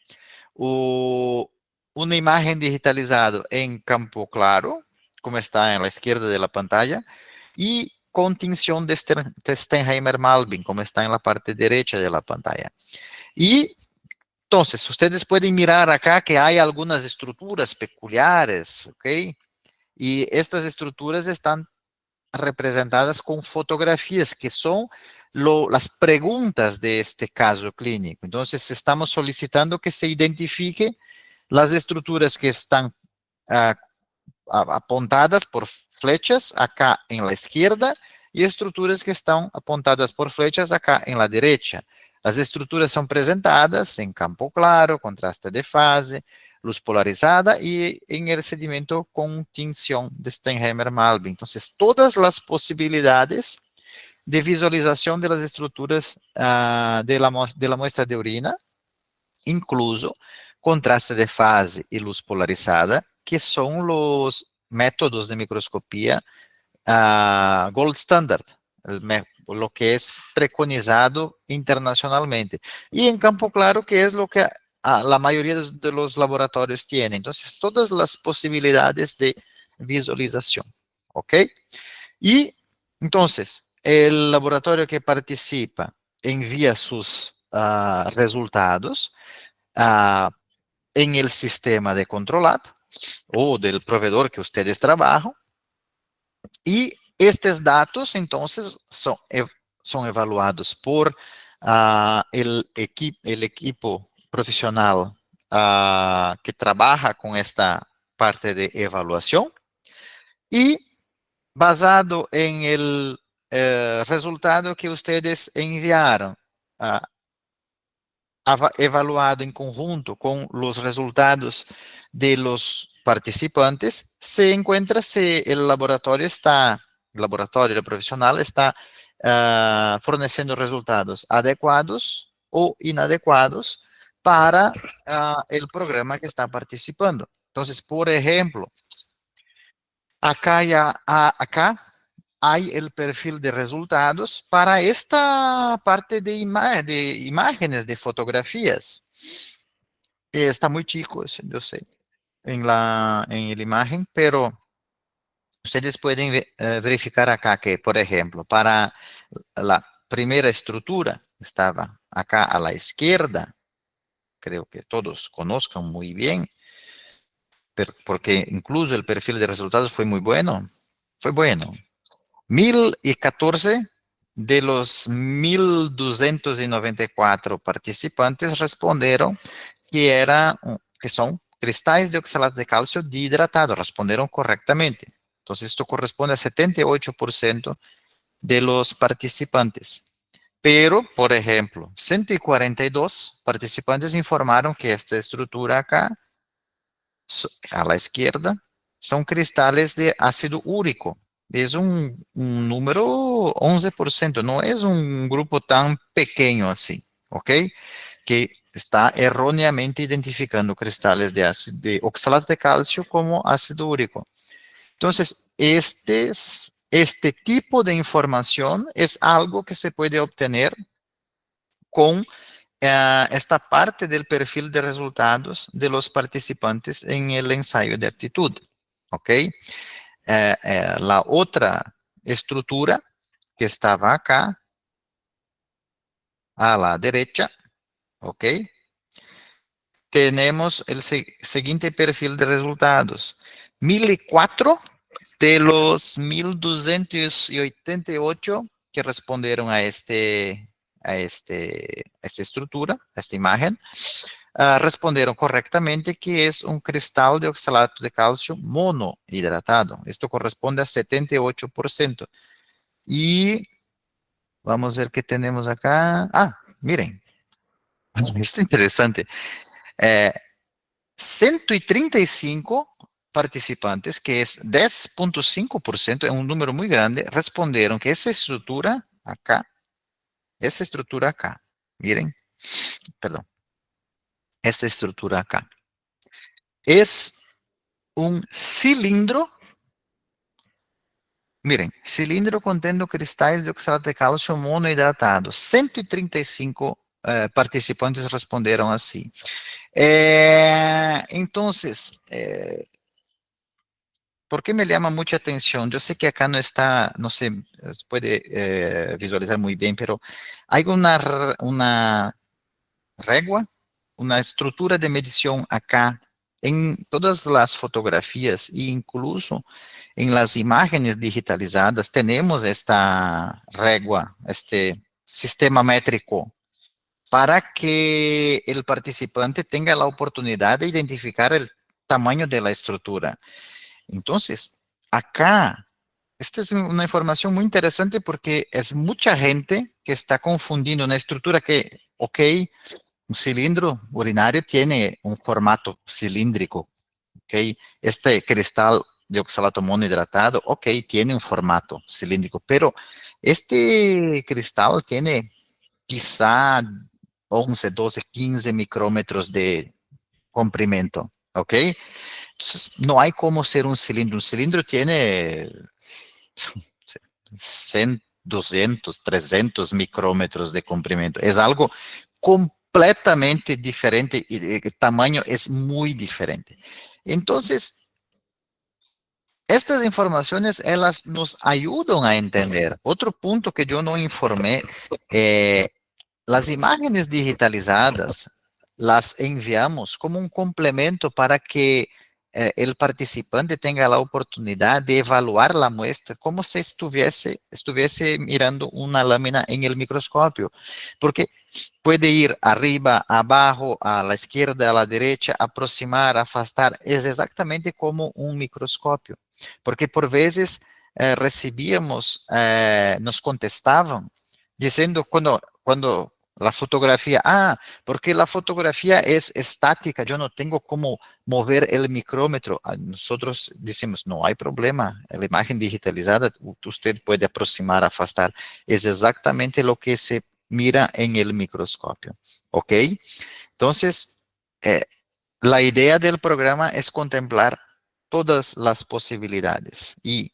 O una imagen digitalizada en campo claro, como está en la izquierda de la pantalla, y con tinción de Steinheimer-Malbin, como está en la parte derecha de la pantalla. Y entonces, ustedes pueden mirar acá que hay algunas estructuras peculiares, ¿ok? Y estas estructuras están representadas con fotografías que son las preguntas de este caso clínico. Entonces, estamos solicitando que se identifique las estructuras que están ah, apuntadas por flechas acá en la izquierda y estructuras que están apuntadas por flechas acá en la derecha. Las estructuras son presentadas en campo claro, contraste de fase, luz polarizada y en el sedimento con tinción de Steinheimer-Malbin. Entonces, todas las posibilidades de visualización de las estructuras de la muestra de orina, incluso contraste de fase y luz polarizada, que son los métodos de microscopía gold standard, lo que es preconizado internacionalmente. Y en campo claro, que es lo que la mayoría de los laboratorios tienen. Entonces, todas las posibilidades de visualización. ¿Ok? Y entonces, el laboratorio que participa envía sus resultados ah, en el sistema de control o del proveedor que ustedes trabajan, y estos datos entonces son evaluados por el equipo profesional que trabaja con esta parte de evaluación, Y basado en el resultado que ustedes enviaron, ah, evaluado en conjunto con los resultados de los participantes, se encuentra si el laboratorio profesional está forneciendo resultados adecuados o inadecuados para el programa que está participando. Entonces, por ejemplo, acá hay el perfil de resultados para esta parte de imágenes, de fotografías. Está muy chico, yo sé, en la imagen, pero ustedes pueden verificar acá que, por ejemplo, para la primera estructura, estaba acá a la izquierda, creo que todos conozcan muy bien, porque incluso el perfil de resultados fue bueno. 1014 de los 1294 participantes respondieron que son cristales de oxalato de calcio dihidratado, respondieron correctamente. Entonces, esto corresponde a 78% de los participantes. Pero, por ejemplo, 142 participantes informaron que esta estructura acá, a la izquierda, son cristales de ácido úrico. Es un número 11%, no es un grupo tan pequeño así, ¿ok? Que está erróneamente identificando cristales de oxalato de calcio como ácido úrico. Entonces, este tipo de información es algo que se puede obtener con esta parte del perfil de resultados de los participantes en el ensayo de aptitud. ¿Ok? La otra estructura que estaba acá a la derecha, ¿ok? Tenemos el siguiente perfil de resultados. 1004 de los 1288 que respondieron a esta estructura, a esta imagen, respondieron correctamente que es un cristal de oxalato de calcio monohidratado. Esto corresponde a 78%. Y vamos a ver qué tenemos acá. Miren, está interesante. Eh, 135 participantes, que es 10.5%, es un número muy grande, respondieron que esa estructura acá, miren, perdón, esta estructura acá, es un cilindro, miren, cilindro contendo cristais de oxalato de calcio monohidratado. 135 participantes responderam assim. Entonces, ¿por qué me llama mucha atención? Yo sé que acá no está, no se puede visualizar muy bien, pero hay una regla, una estructura de medición acá en todas las fotografías e incluso en las imágenes digitalizadas tenemos esta regla, este sistema métrico para que el participante tenga la oportunidad de identificar el tamaño de la estructura. Entonces, acá, esta es una información muy interesante porque es mucha gente que está confundiendo una estructura que, ok, un cilindro urinario tiene un formato cilíndrico, ok, este cristal de oxalato monohidratado, ok, tiene un formato cilíndrico, pero este cristal tiene quizá 11, 12, 15 micrómetros de comprimento, ok. Entonces, no hay como ser un cilindro. Un cilindro tiene 100, 200, 300 micrómetros de comprimento. Es algo completamente diferente y el tamaño es muy diferente. Entonces, estas informaciones, ellas nos ayudan a entender. Otro punto que yo no informé, eh, las imágenes digitalizadas las enviamos como un complemento para que el participante tenga la oportunidad de evaluar la muestra como si estuviese mirando una lámina en el microscopio, porque puede ir arriba, abajo, a la izquierda, a la derecha, aproximar, afastar, es exactamente como un microscopio, porque por veces recibíamos, nos contestaban diciendo cuando la fotografía, porque la fotografía es estática, yo no tengo cómo mover el micrómetro. Nosotros decimos, no hay problema, la imagen digitalizada, usted puede aproximar, afastar, es exactamente lo que se mira en el microscopio, ¿ok? Entonces, la idea del programa es contemplar todas las posibilidades y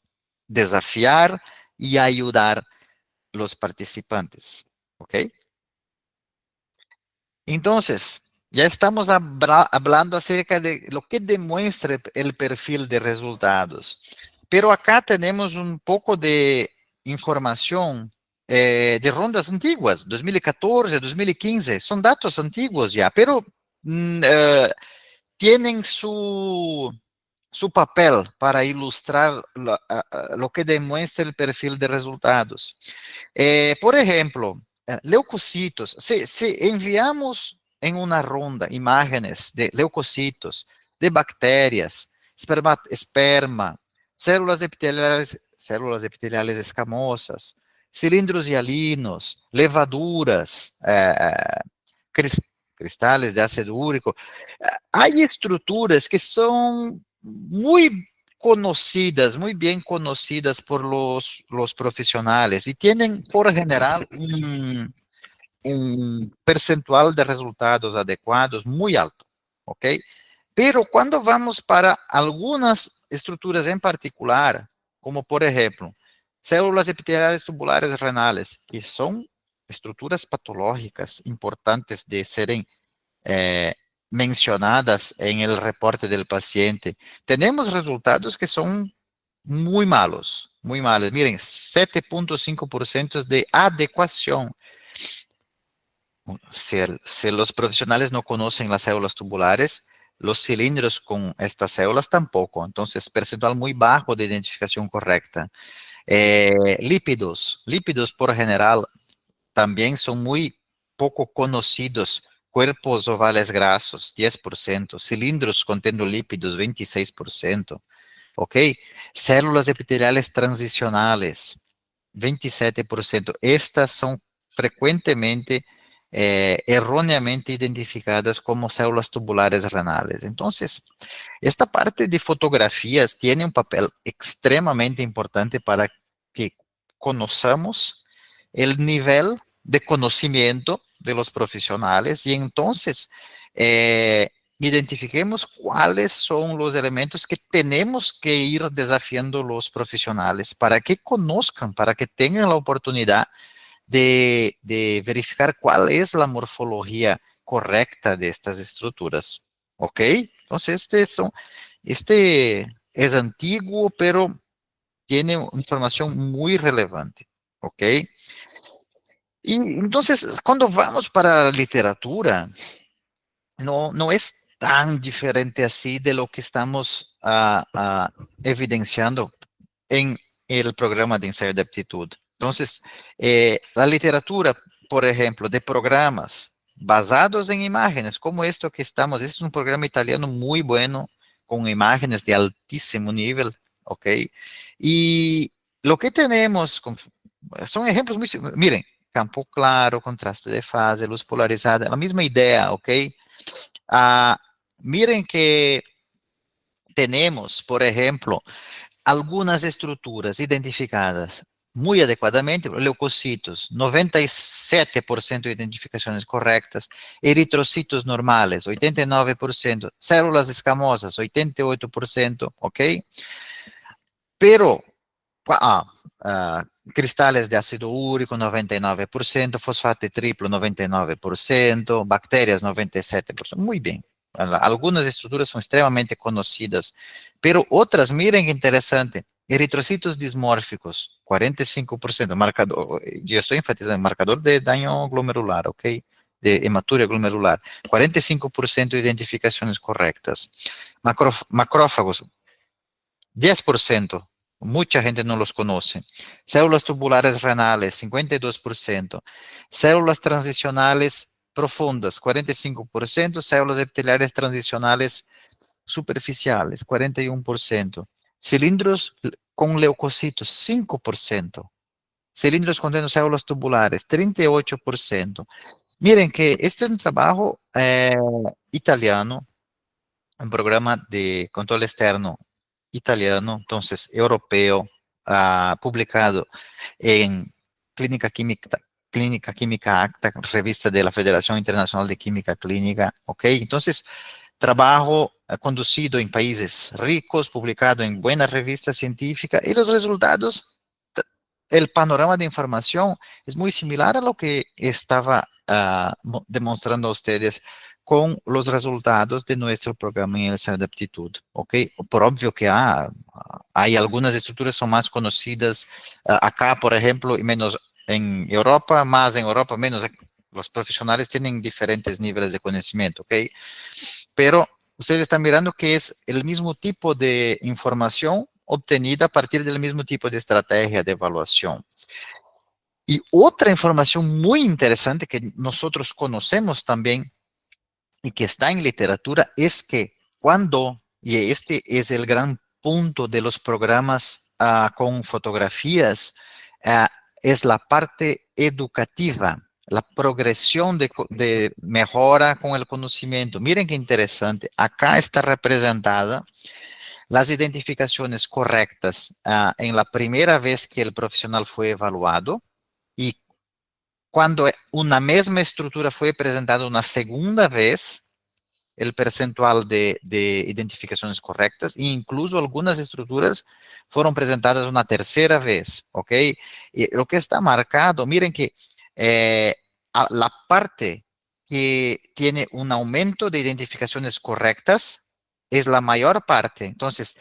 desafiar y ayudar los participantes, ¿ok? Entonces, ya estamos hablando acerca de lo que demuestra el perfil de resultados, pero acá tenemos un poco de información de rondas antiguas, 2014, 2015, son datos antiguos ya, pero tienen su papel para ilustrar lo que demuestra el perfil de resultados. Por ejemplo, leucocitos. Si enviamos en una ronda imágenes de leucocitos, de bacterias, esperma, células epiteliales escamosas, cilindros hialinos, levaduras, cris- cristales de ácido úrico, hay estructuras que son muy conocidas, muy bien conocidas por los profesionales y tienen por general un percentual de resultados adecuados muy alto, ¿ok? Pero cuando vamos para algunas estructuras en particular, como por ejemplo, células epiteliales tubulares renales, que son estructuras patológicas importantes de serem eh, mencionadas en el reporte del paciente, tenemos resultados que son muy malos, muy malos. Miren, 7.5% de adecuación. Si los profesionales no conocen las células tubulares, los cilindros con estas células tampoco. Entonces, percentual muy bajo de identificación correcta. Lípidos por general también son muy poco conocidos. Cuerpos ovales grasos, 10%. Cilindros contendo lípidos, 26%. ¿Ok? Células epiteliales transicionales, 27%. Estas son frecuentemente, erróneamente identificadas como células tubulares renales. Entonces, esta parte de fotografías tiene un papel extremadamente importante para que conozcamos el nivel de conocimiento de los profesionales y entonces identifiquemos cuáles son los elementos que tenemos que ir desafiando los profesionales para que conozcan, para que tengan la oportunidad de verificar cuál es la morfología correcta de estas estructuras. ¿Ok? Entonces, este es antiguo, pero tiene información muy relevante. ¿Ok? Y entonces, cuando vamos para la literatura, no es tan diferente así de lo que estamos evidenciando en el programa de ensayo de aptitud. Entonces, la literatura, por ejemplo, de programas basados en imágenes, como esto que este es un programa italiano muy bueno, con imágenes de altísimo nivel, ¿ok? Y lo que tenemos son ejemplos muy, miren, campo claro, contraste de fase, luz polarizada, la misma idea, ¿ok? Ah, miren que tenemos, por ejemplo, algunas estructuras identificadas muy adecuadamente, leucocitos, 97% de identificaciones correctas, eritrocitos normales, 89%, células escamosas, 88%, ¿ok? Pero, ah, cristales de ácido úrico, 99%, fosfato triplo, 99%, bacterias, 97%, muy bien. Algunas estructuras son extremadamente conocidas, pero otras, miren qué interesante, eritrocitos dismórficos, 45%, marcador, yo estoy enfatizando, marcador de daño glomerular, ¿ok? De hematuria glomerular, 45% de identificaciones correctas. Macrófagos, 10%. Mucha gente no los conoce. Células tubulares renales, 52%. Células transicionales profundas, 45%. Células epiteliales transicionales superficiales, 41%. Cilindros con leucocitos, 5%. Cilindros conteniendo células tubulares, 38%. Miren que este es un trabajo italiano, un programa de control externo italiano, entonces europeo, publicado en Clínica Química Acta, revista de la Federación Internacional de Química Clínica, ¿ok? Entonces, trabajo conducido en países ricos, publicado en buenas revistas científicas, y los resultados, el panorama de información es muy similar a lo que estaba demostrando a ustedes con los resultados de nuestro programa en el examen de aptitud, ¿ok? Por obvio que hay algunas estructuras son más conocidas acá, por ejemplo, y menos en Europa, más en Europa, menos. Los profesionales tienen diferentes niveles de conocimiento, ¿ok? Pero ustedes están mirando que es el mismo tipo de información obtenida a partir del mismo tipo de estrategia de evaluación. Y otra información muy interesante que nosotros conocemos también y que está en literatura es que cuando, y este es el gran punto de los programas con fotografías, ah, es la parte educativa, la progresión de mejora con el conocimiento. Miren qué interesante, acá está representada las identificaciones correctas en la primera vez que el profesional fue evaluado y cuando una misma estructura fue presentada una segunda vez, el percentual de identificaciones correctas, e incluso algunas estructuras fueron presentadas una tercera vez, ¿ok? Y lo que está marcado, miren que la parte que tiene un aumento de identificaciones correctas es la mayor parte. Entonces,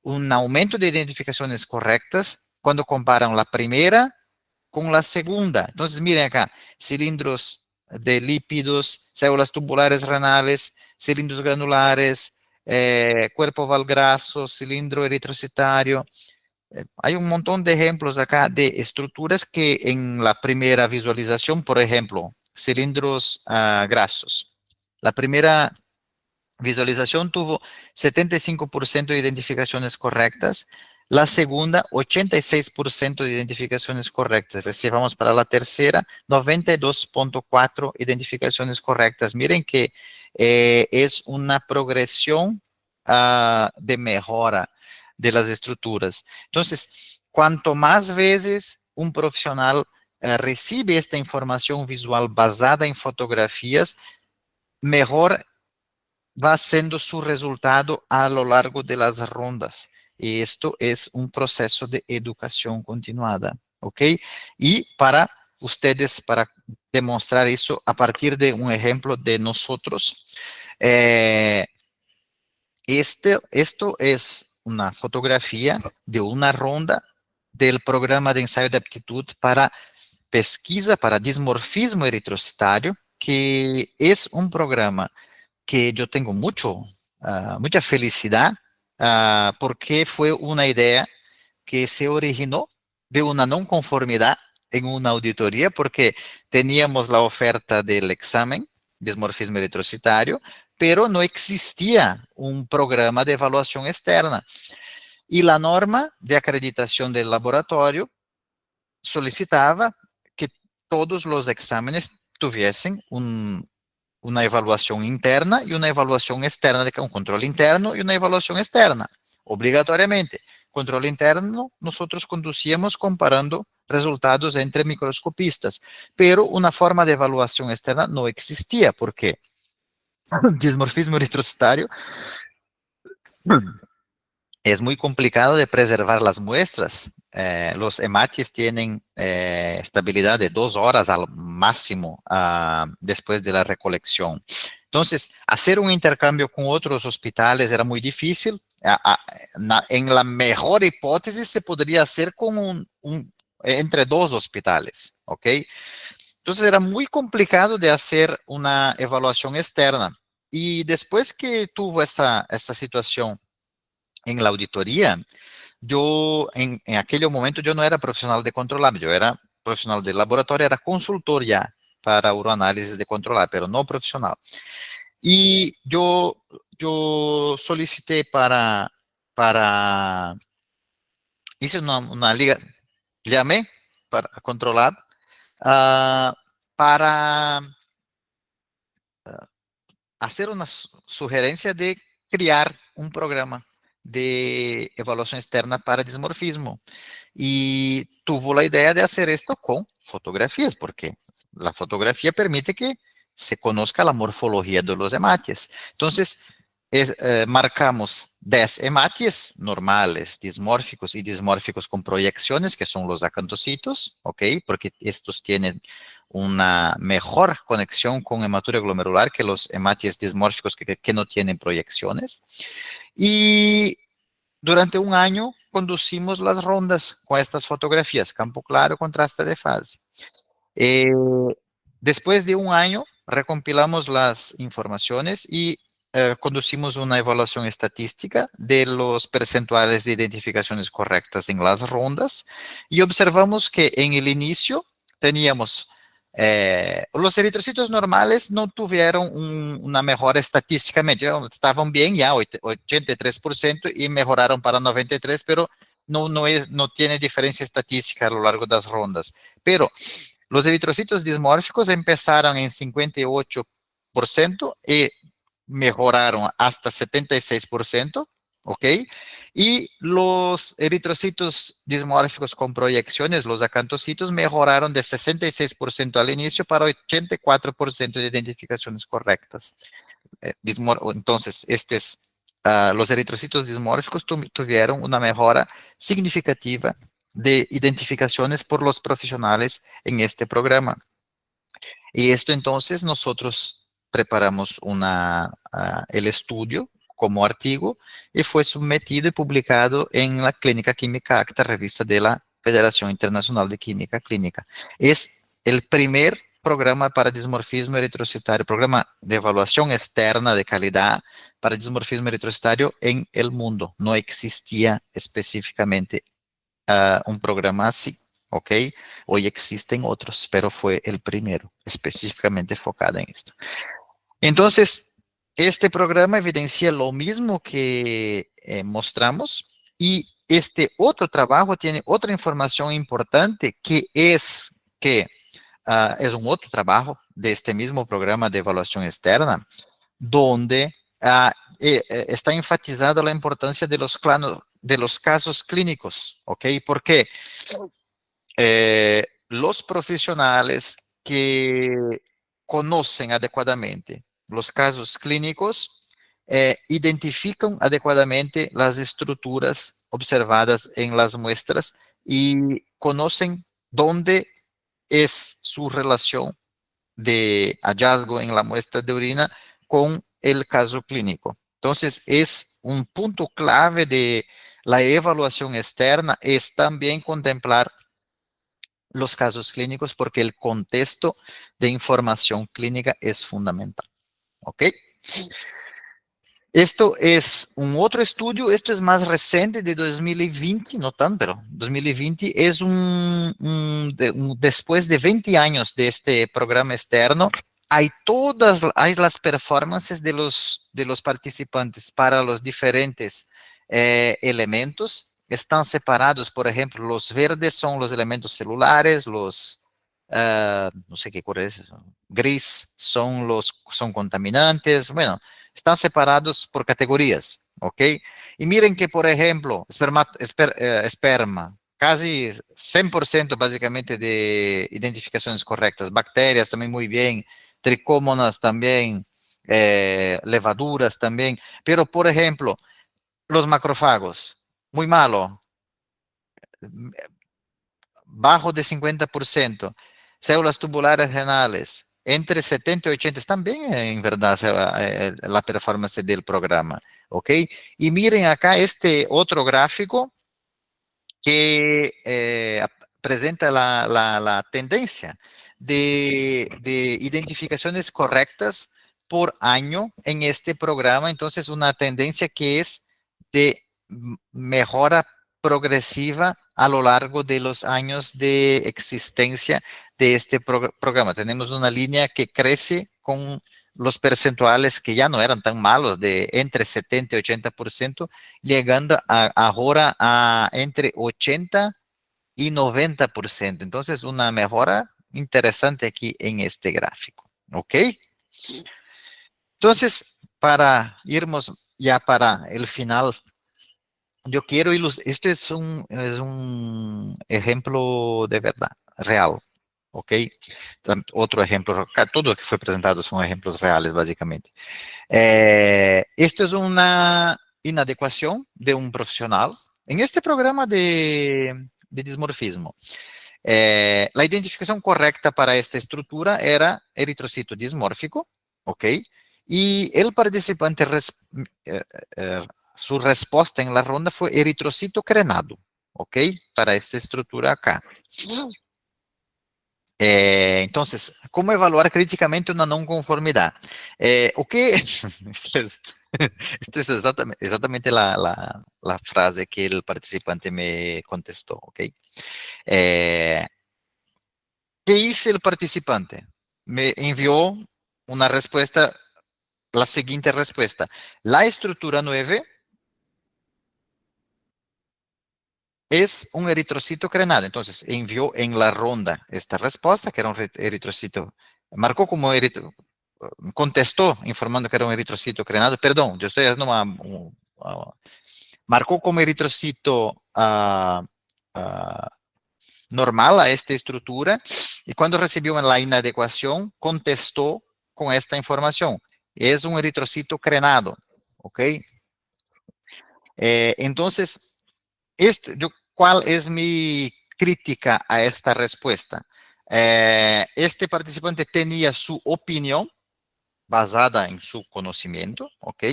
un aumento de identificaciones correctas cuando comparan la primera con la segunda. Entonces, miren acá, cilindros de lípidos, células tubulares renales, cilindros granulares, cuerpo valgraso, cilindro eritrocitario. Hay un montón de ejemplos acá de estructuras que en la primera visualización, por ejemplo, cilindros grasos. La primera visualización tuvo 75% de identificaciones correctas. La segunda, 86% de identificaciones correctas. Si vamos para la tercera, 92.4 identificaciones correctas. Miren que es una progresión de mejora de las estructuras. Entonces, cuanto más veces un profesional recibe esta información visual basada en fotografías, mejor va siendo su resultado a lo largo de las rondas. Y esto es un proceso de educación continuada, ¿ok? Y para ustedes, para demostrar eso a partir de un ejemplo de nosotros, eh, esto es una fotografía de una ronda del programa de ensayo de aptitud para pesquisa para dismorfismo eritrocitario, que es un programa que yo tengo mucha felicidad, porque fue una idea que se originó de una no conformidad en una auditoría, porque teníamos la oferta del examen de dimorfismo eritrocitario, pero no existía un programa de evaluación externa. Y la norma de acreditación del laboratorio solicitaba que todos los exámenes tuviesen una evaluación interna y una evaluación externa, de un control interno y una evaluación externa, obligatoriamente. Control interno, nosotros conducíamos comparando resultados entre microscopistas, pero una forma de evaluación externa no existía, porque dismorfismo eritrocitario es muy complicado de preservar las muestras. Los hematis tienen estabilidad de 2 horas al máximo después de la recolección. Entonces, hacer un intercambio con otros hospitales era muy difícil. En la mejor hipótesis se podría hacer con entre dos hospitales, ¿ok? Entonces era muy complicado de hacer una evaluación externa. Y después que tuvo esa situación en la auditoría, yo en aquel momento yo no era profesional de control, yo era profesional de laboratorio, era consultor ya para uroanálisis de control, pero no profesional. Y yo solicité hice una liga, llamé para controlar, ah, para hacer una sugerencia de crear un programa de evaluación externa para dismorfismo. Y tuvo la idea de hacer esto con fotografías, porque la fotografía permite que se conozca la morfología de los hematies. Entonces, marcamos 10 hematies normales, dismórficos y dismórficos con proyecciones, que son los acantocitos, ¿ok? Porque estos tienen una mejor conexión con hematuria glomerular que los hematies dismórficos que no tienen proyecciones. Y durante un año conducimos las rondas con estas fotografías, campo claro, contraste de fase. Eh, Después de un año, recompilamos las informaciones y conducimos una evaluación estadística de los percentuales de identificaciones correctas en las rondas y observamos que en el inicio teníamos los eritrocitos normales no tuvieron una mejora estadísticamente, estaban bien ya, 83% y mejoraron para 93%, pero no tiene diferencia estadística a lo largo de las rondas. Pero los eritrocitos dismórficos empezaron en 58% y mejoraron hasta 76%, ¿ok? Y los eritrocitos dismórficos con proyecciones, los acantocitos, mejoraron de 66% al inicio para 84% de identificaciones correctas. Entonces, los eritrocitos dismórficos tuvieron una mejora significativa de identificaciones por los profesionales en este programa. Y esto entonces nosotros preparamos el estudio como artículo y fue sometido y publicado en la Clínica Química Acta, revista de la Federación Internacional de Química Clínica. Es el primer programa para dismorfismo eritrocitario, programa de evaluación externa de calidad para dismorfismo eritrocitario en el mundo. No existía específicamente un programa así, ¿ok? Hoy existen otros, pero fue el primero específicamente enfocado en esto. Entonces, este programa evidencia lo mismo que mostramos y este otro trabajo tiene otra información importante que es que es un otro trabajo de este mismo programa de evaluación externa, donde está enfatizada la importancia de los casos clínicos, ¿ok? Porque los profesionales que conocen adecuadamente los casos clínicos identifican adecuadamente las estructuras observadas en las muestras y conocen dónde es su relación de hallazgo en la muestra de orina con el caso clínico. Entonces, es un punto clave de la evaluación externa, es también contemplar los casos clínicos porque el contexto de información clínica es fundamental. ¿Ok? Esto es un otro estudio, esto es más reciente de 2020, no tan, pero 2020 es después de 20 años de este programa externo, hay las performances de los participantes para los diferentes elementos, están separados, por ejemplo, los verdes son los elementos celulares, no sé qué color es, gris son contaminantes, bueno, están separados por categorías, ¿ok? Y miren que, por ejemplo, esperma, casi 100% básicamente de identificaciones correctas, bacterias también muy bien, tricómonas también, levaduras también, pero por ejemplo, los macrófagos, muy malo, bajo de 50%, células tubulares renales, entre 70 y 80, están bien en verdad la performance del programa, ¿ok? Y miren acá este otro gráfico que presenta la tendencia de identificaciones correctas por año en este programa, entonces una tendencia que es de mejora progresiva a lo largo de los años de existencia de este programa. Tenemos una línea que crece con los percentuales que ya no eran tan malos, de entre 70 y 80%, llegando ahora a entre 80 y 90%. Entonces, una mejora interesante aquí en este gráfico. ¿Ok? Entonces, para irnos ya para el final, yo quiero ilustrar, esto es un ejemplo de verdad, real. ¿Ok? Otro ejemplo, todo lo que fue presentado son ejemplos reales, básicamente. Esto es una inadecuación de un profesional en este programa de dismorfismo. La identificación correcta para esta estructura era eritrocito dismórfico, ¿ok? Y el participante, eh, su respuesta en la ronda fue eritrocito crenado, ¿ok? Para esta estructura acá. Entonces, ¿cómo evaluar críticamente una no conformidad? O que esto es exatamente la frase que el participante me contestó, ¿ok? ¿Qué hizo el participante? Me envió una respuesta, la siguiente respuesta. La estructura 9 es un eritrocito crenado. Entonces, envió en la ronda esta respuesta, que era un eritrocito, marcó como contestó informando que era un eritrocito crenado. Perdón, yo estoy haciendo marcó como eritrocito normal a esta estructura y cuando recibió la inadecuación, contestó con esta información. Es un eritrocito crenado, ¿ok? Entonces, ¿cuál es mi crítica a esta respuesta? Este participante tenía su opinión basada en su conocimiento, ¿ok?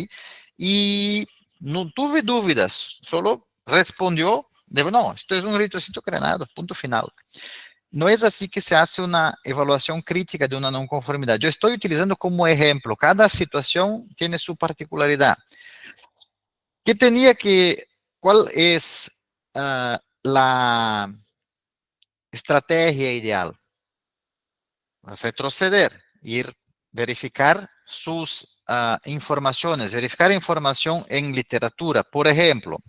Y no tuve dudas, solo respondió, no, esto es un eritrocito crenado, punto final. No es así que se hace una evaluación crítica de una no conformidad. Yo estoy utilizando como ejemplo, cada situación tiene su particularidad. ¿Qué tenía que, cuál es la estrategia ideal? Retroceder, ir, verificar sus informaciones, verificar información en literatura. Por ejemplo,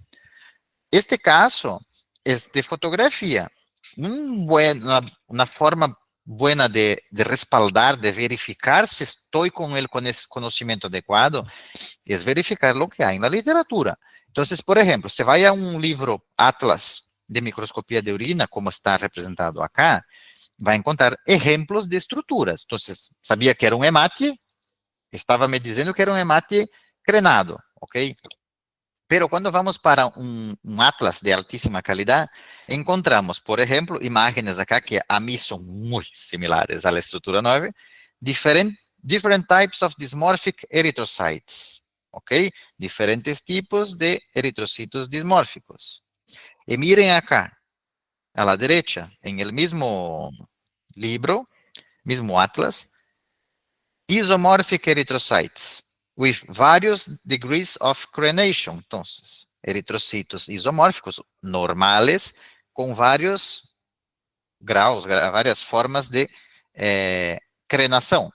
este caso es de fotografía. Una forma buena de respaldar, de verificar si estoy con el conocimiento adecuado, es verificar lo que hay en la literatura. Entonces, por ejemplo, se vaya a un libro Atlas de microscopía de orina, como está representado acá, va a encontrar ejemplos de estruturas. Entonces, sabía que era un hemate, estaba me dizendo que era un hemate crenado, ¿ok? Pero cuando vamos para un atlas de altísima calidad, encontramos, por ejemplo, imágenes acá que a mí son muy similares a la estructura 9, different types of dysmorphic erythrocytes, ¿ok? Diferentes tipos de eritrocitos dismórficos. Y miren acá, a la derecha, en el mismo libro, mismo atlas, isomorphic erythrocytes with various degrees of crenation. Entonces, eritrocitos isomórficos normales con varios graus, varias formas de crenação,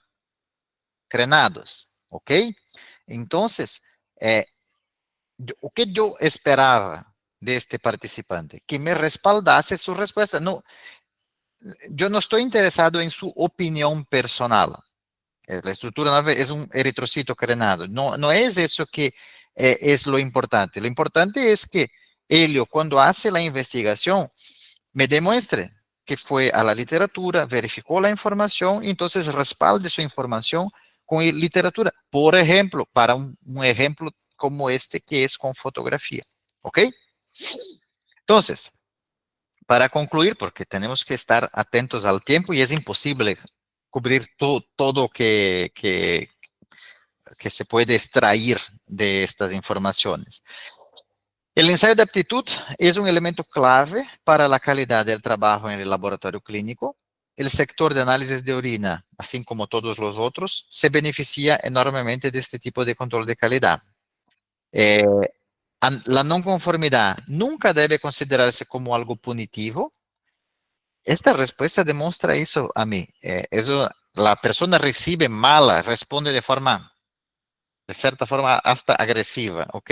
crenados, ¿ok? Entonces, o que yo esperaba de este participante? Que me respaldase su respuesta. No, yo no estoy interesado en su opinión personal. La estructura 9 es un eritrocito crenado. No, no es eso que es lo importante. Lo importante es que Helio, cuando hace la investigación, me demuestre que fue a la literatura, verificó la información y entonces respalde su información con literatura. Por ejemplo, para un ejemplo como este que es con fotografía. ¿Ok? Entonces, para concluir, porque tenemos que estar atentos al tiempo y es imposible cubrir todo que se puede extraer de estas informaciones. El ensayo de aptitud es un elemento clave para la calidad del trabajo en el laboratorio clínico. el sector de análisis de orina, así como todos los otros, se beneficia enormemente de este tipo de control de calidad. Eh, la non conformidad nunca debe considerarse como algo punitivo. Esta respuesta demuestra eso a mí. La persona recibe mala, responde de cierta forma, hasta agresiva, ¿ok?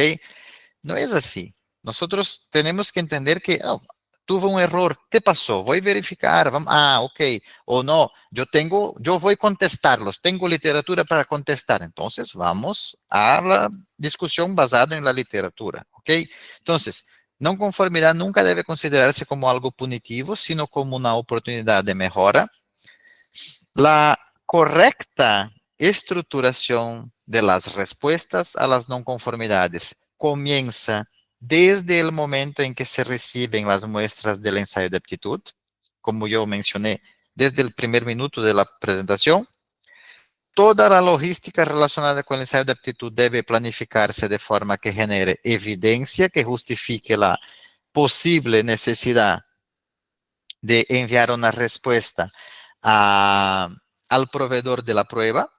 No es así. Nosotros tenemos que entender que oh, tuve un error. ¿Qué pasó? Voy a verificar. Ok. O no, yo voy a contestarlos. Tengo literatura para contestar. Entonces vamos a la discusión basada en la literatura. ¿Ok? Entonces, no conformidad nunca debe considerarse como algo punitivo, sino como una oportunidad de mejora. La correcta estructuración de las respuestas a las no conformidades comienza desde el momento en que se reciben las muestras del ensayo de aptitud, como yo mencioné desde el primer minuto de la presentación. Toda la logística relacionada con el ensayo de aptitud debe planificarse de forma que genere evidencia que justifique la posible necesidad de enviar una respuesta a, al proveedor de la prueba.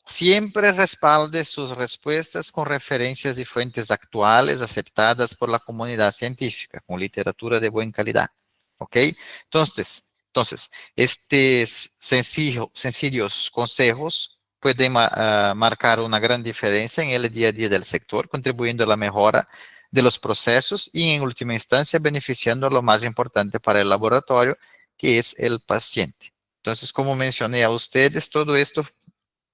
Siempre respalde sus respuestas con referencias y fuentes actuales aceptadas por la comunidad científica, con literatura de buena calidad. ¿Ok? Entonces estos sencillos consejos pueden marcar una gran diferencia en el día a día del sector, contribuyendo a la mejora de los procesos y, en última instancia, beneficiando a lo más importante para el laboratorio, que es el paciente. Entonces, como mencioné a ustedes, todo esto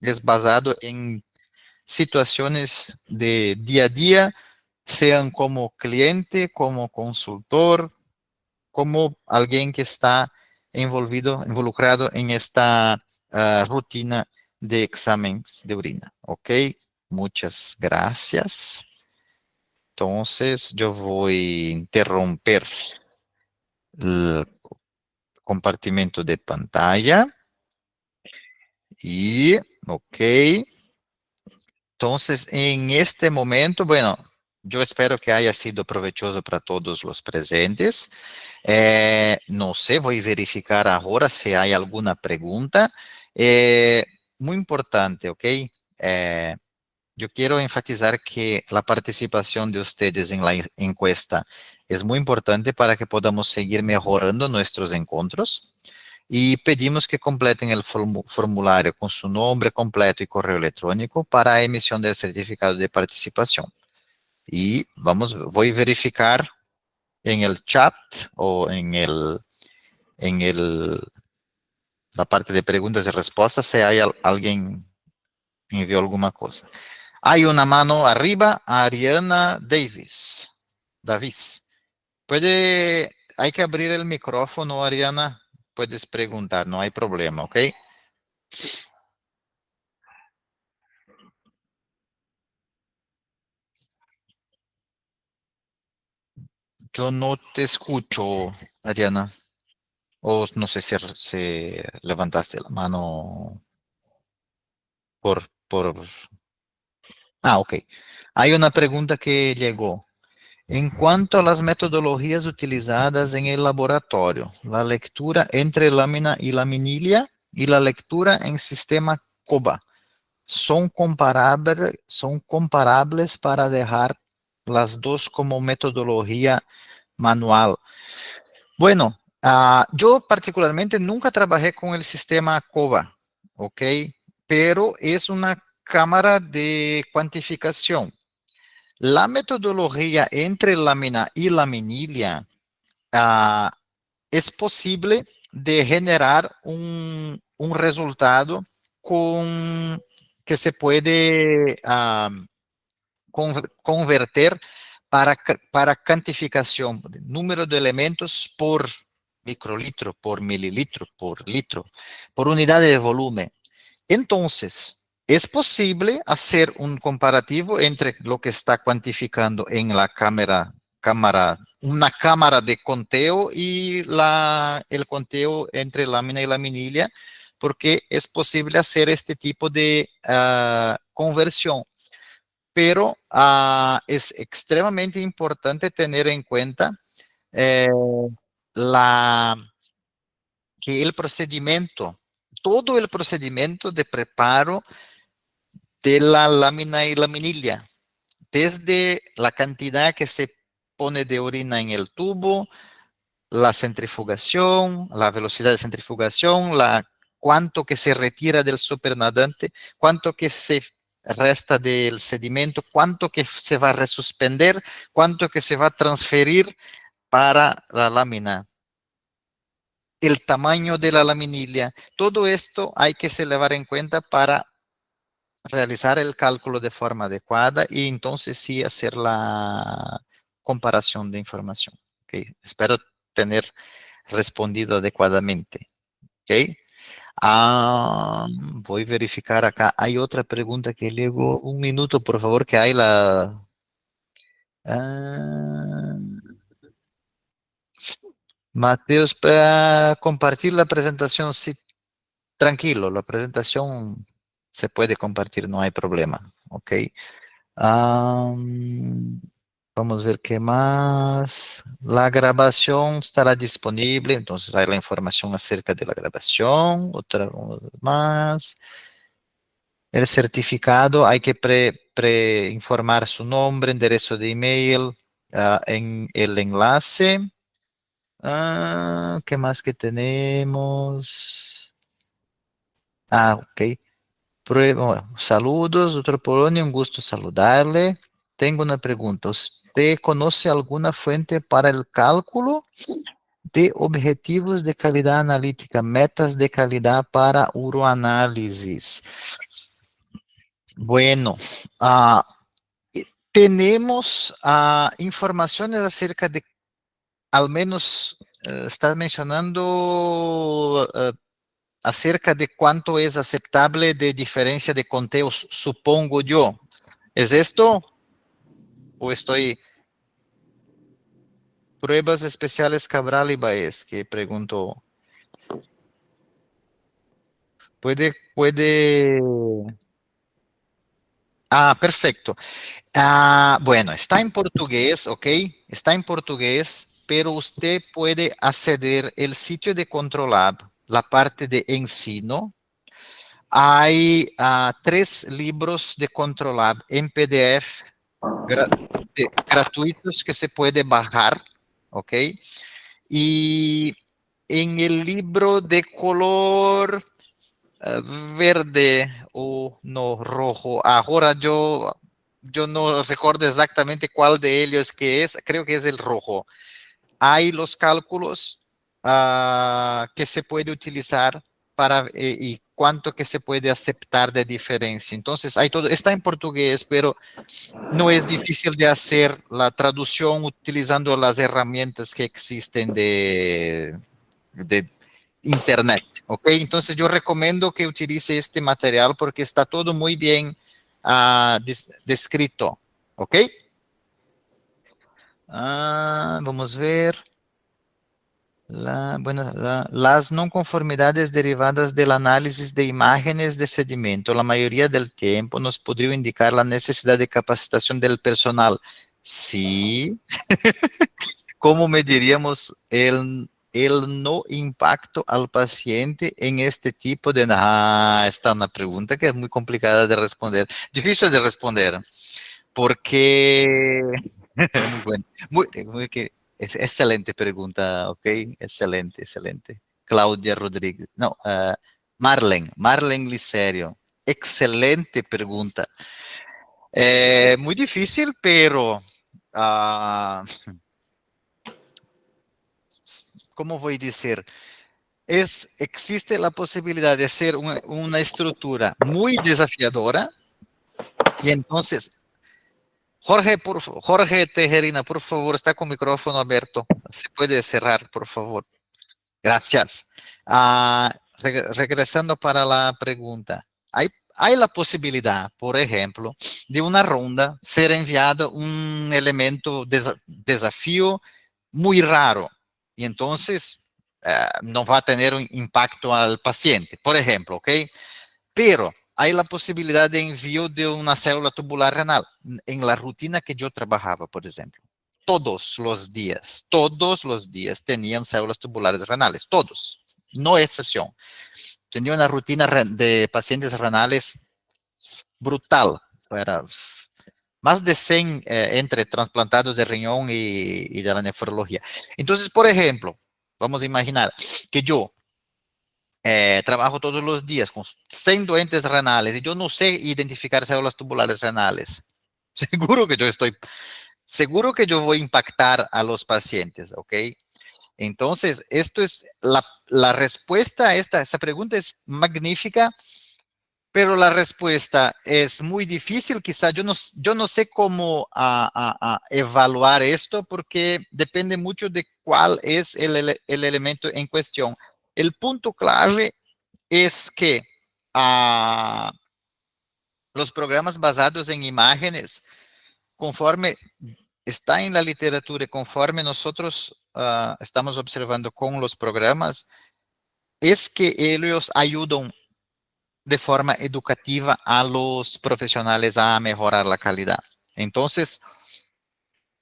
es basado en situaciones de día a día, sean como cliente, como consultor, como alguien que está involucrado en esta rutina de exámenes de orina. Ok, muchas gracias. Entonces, yo voy a interromper el compartimiento de pantalla y, ok. Entonces, en este momento, bueno, yo espero que haya sido provechoso para todos los presentes. No sé, voy a verificar ahora si hay alguna pregunta. Muy importante, ¿ok? Yo quiero enfatizar que la participación de ustedes en la encuesta es muy importante para que podamos seguir mejorando nuestros encuentros. Y pedimos que completen el formulario con su nombre completo y correo electrónico para emisión del certificado de participación. Y voy a verificar en el chat o en el, la parte de preguntas y respuestas si hay alguien envió alguna cosa. Hay una mano arriba, Ariana Davis. Davis. Hay que abrir el micrófono, Ariana. Puedes preguntar, no hay problema, ¿ok? Yo no te escucho, Ariana. O no sé si levantaste la mano por... Ah, ok. Hay una pregunta que llegó. En cuanto a las metodologías utilizadas en el laboratorio, la lectura entre lámina y laminilla y la lectura en sistema COBA, son comparables para dejar las dos como metodología manual? Bueno, yo particularmente nunca trabajé con el sistema COBA, ¿ok? Pero es una cámara de cuantificación. La metodología entre lámina y laminilla ah, es posible de generar un resultado con que se puede converter para cuantificación, número de elementos por microlitro, por mililitro, por litro, por unidad de volumen. Entonces, es posible hacer un comparativo entre lo que está cuantificando en la una cámara de conteo y el conteo entre lámina y laminilla, porque es posible hacer este tipo de conversión. Pero es extremadamente importante tener en cuenta eh, la que el procedimiento, todo el procedimiento de preparo de la lámina y laminilla, desde la cantidad que se pone de orina en el tubo, la centrifugación, la velocidad de centrifugación, cuánto que se retira del supernadante, cuánto que se resta del sedimento, cuánto que se va a resuspender, cuánto que se va a transferir para la lámina, el tamaño de la laminilla, todo esto hay que se llevar en cuenta para realizar el cálculo de forma adecuada y entonces sí hacer la comparación de información. ¿Okay? Espero tener respondido adecuadamente. ¿Okay? Voy a verificar acá. Hay otra pregunta que luego, un minuto, por favor, que hay la... Ah, Mateos, para compartir la presentación, sí, tranquilo, la presentación se puede compartir, no hay problema. Ok. Vamos a ver qué más. La grabación estará disponible, entonces hay la información acerca de la grabación. Otra más. El certificado, hay que informar su nombre, enderezo de email en el enlace. ¿Qué más que tenemos? Ok. Bueno, saludos, doctor Poloni, un gusto saludarle. Tengo una pregunta. ¿Usted conoce alguna fuente para el cálculo de objetivos de calidad analítica, metas de calidad para uroanálisis? Bueno, ah, tenemos informaciones acerca de, al menos, estás mencionando acerca de cuánto es aceptable de diferencia de conteos, supongo yo. ¿Es esto? ¿O estoy? Pruebas especiales Cabral y Baez, que pregunto. Puede. Perfecto. Bueno, está en portugués, ¿ok? Está en portugués, pero usted puede acceder al sitio de Controlab, la parte de Ensino. Hay 3 libros de Controlab en PDF gra- gratuitos que se puede bajar, ¿ok? Y en el libro de color verde o no rojo, ahora yo no recuerdo exactamente cuál de ellos que es, creo que es el rojo. Hay los cálculos que se puede utilizar para y cuánto que se puede aceptar de diferencia. Entonces, hay todo, está en portugués, pero no es difícil de hacer la traducción utilizando las herramientas que existen de Internet, ¿ok? Entonces yo recomiendo que utilice este material porque está todo muy bien descrito, ¿ok? Vamos a ver. Las no conformidades derivadas del análisis de imágenes de sedimento, la mayoría del tiempo nos podría indicar la necesidad de capacitación del personal. Sí, ¿cómo mediríamos el no impacto al paciente en este tipo de... esta es una pregunta que es muy complicada de responder, difícil de responder, porque... Muy bueno, es excelente pregunta, ok, excelente, excelente. Claudia Rodríguez, no, Marlen Licerio, excelente pregunta. Muy difícil, pero... ah, ¿cómo voy a decir? Existe la posibilidad de hacer una estructura muy desafiadora y entonces, Jorge Tejerina, por favor, está con micrófono abierto. Se puede cerrar, por favor. Gracias. Regresando para la pregunta. Hay la posibilidad, por ejemplo, de una ronda ser enviado un elemento desafío muy raro y entonces no va a tener un impacto al paciente, por ejemplo, ¿ok? Pero hay la posibilidad de envío de una célula tubular renal en la rutina que yo trabajaba, por ejemplo. Todos los días tenían células tubulares renales, todos. no excepción. Tenía una rutina de pacientes renales brutal. Era más de 100 entre trasplantados de riñón y de la nefrología. Entonces, por ejemplo, vamos a imaginar que yo trabajo todos los días con 100 doentes renales y yo no sé identificar células tubulares renales. Seguro que yo voy a impactar a los pacientes, ¿ok? Entonces, esto es la respuesta a esta pregunta es magnífica, pero la respuesta es muy difícil. Quizá yo no sé cómo a evaluar esto porque depende mucho de cuál es el elemento en cuestión. El punto clave es que ah, los programas basados en imágenes, conforme está en la literatura, conforme nosotros estamos observando con los programas, es que ellos ayudan de forma educativa a los profesionales a mejorar la calidad. Entonces,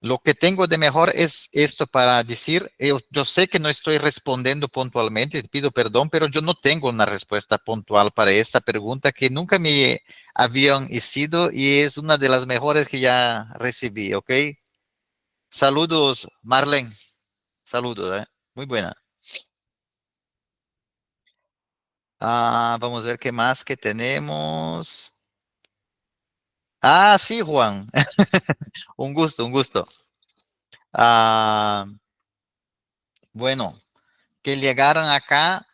lo que tengo de mejor es esto para decir, yo sé que no estoy respondiendo puntualmente, te pido perdón, pero yo no tengo una respuesta puntual para esta pregunta que nunca me habían sido y es una de las mejores que ya recibí, ¿ok? Saludos, Marlene. Saludos, ¿eh? Muy buena. Vamos a ver qué más que tenemos. Sí, Juan. Un gusto, un gusto. Ah, bueno, que llegaron acá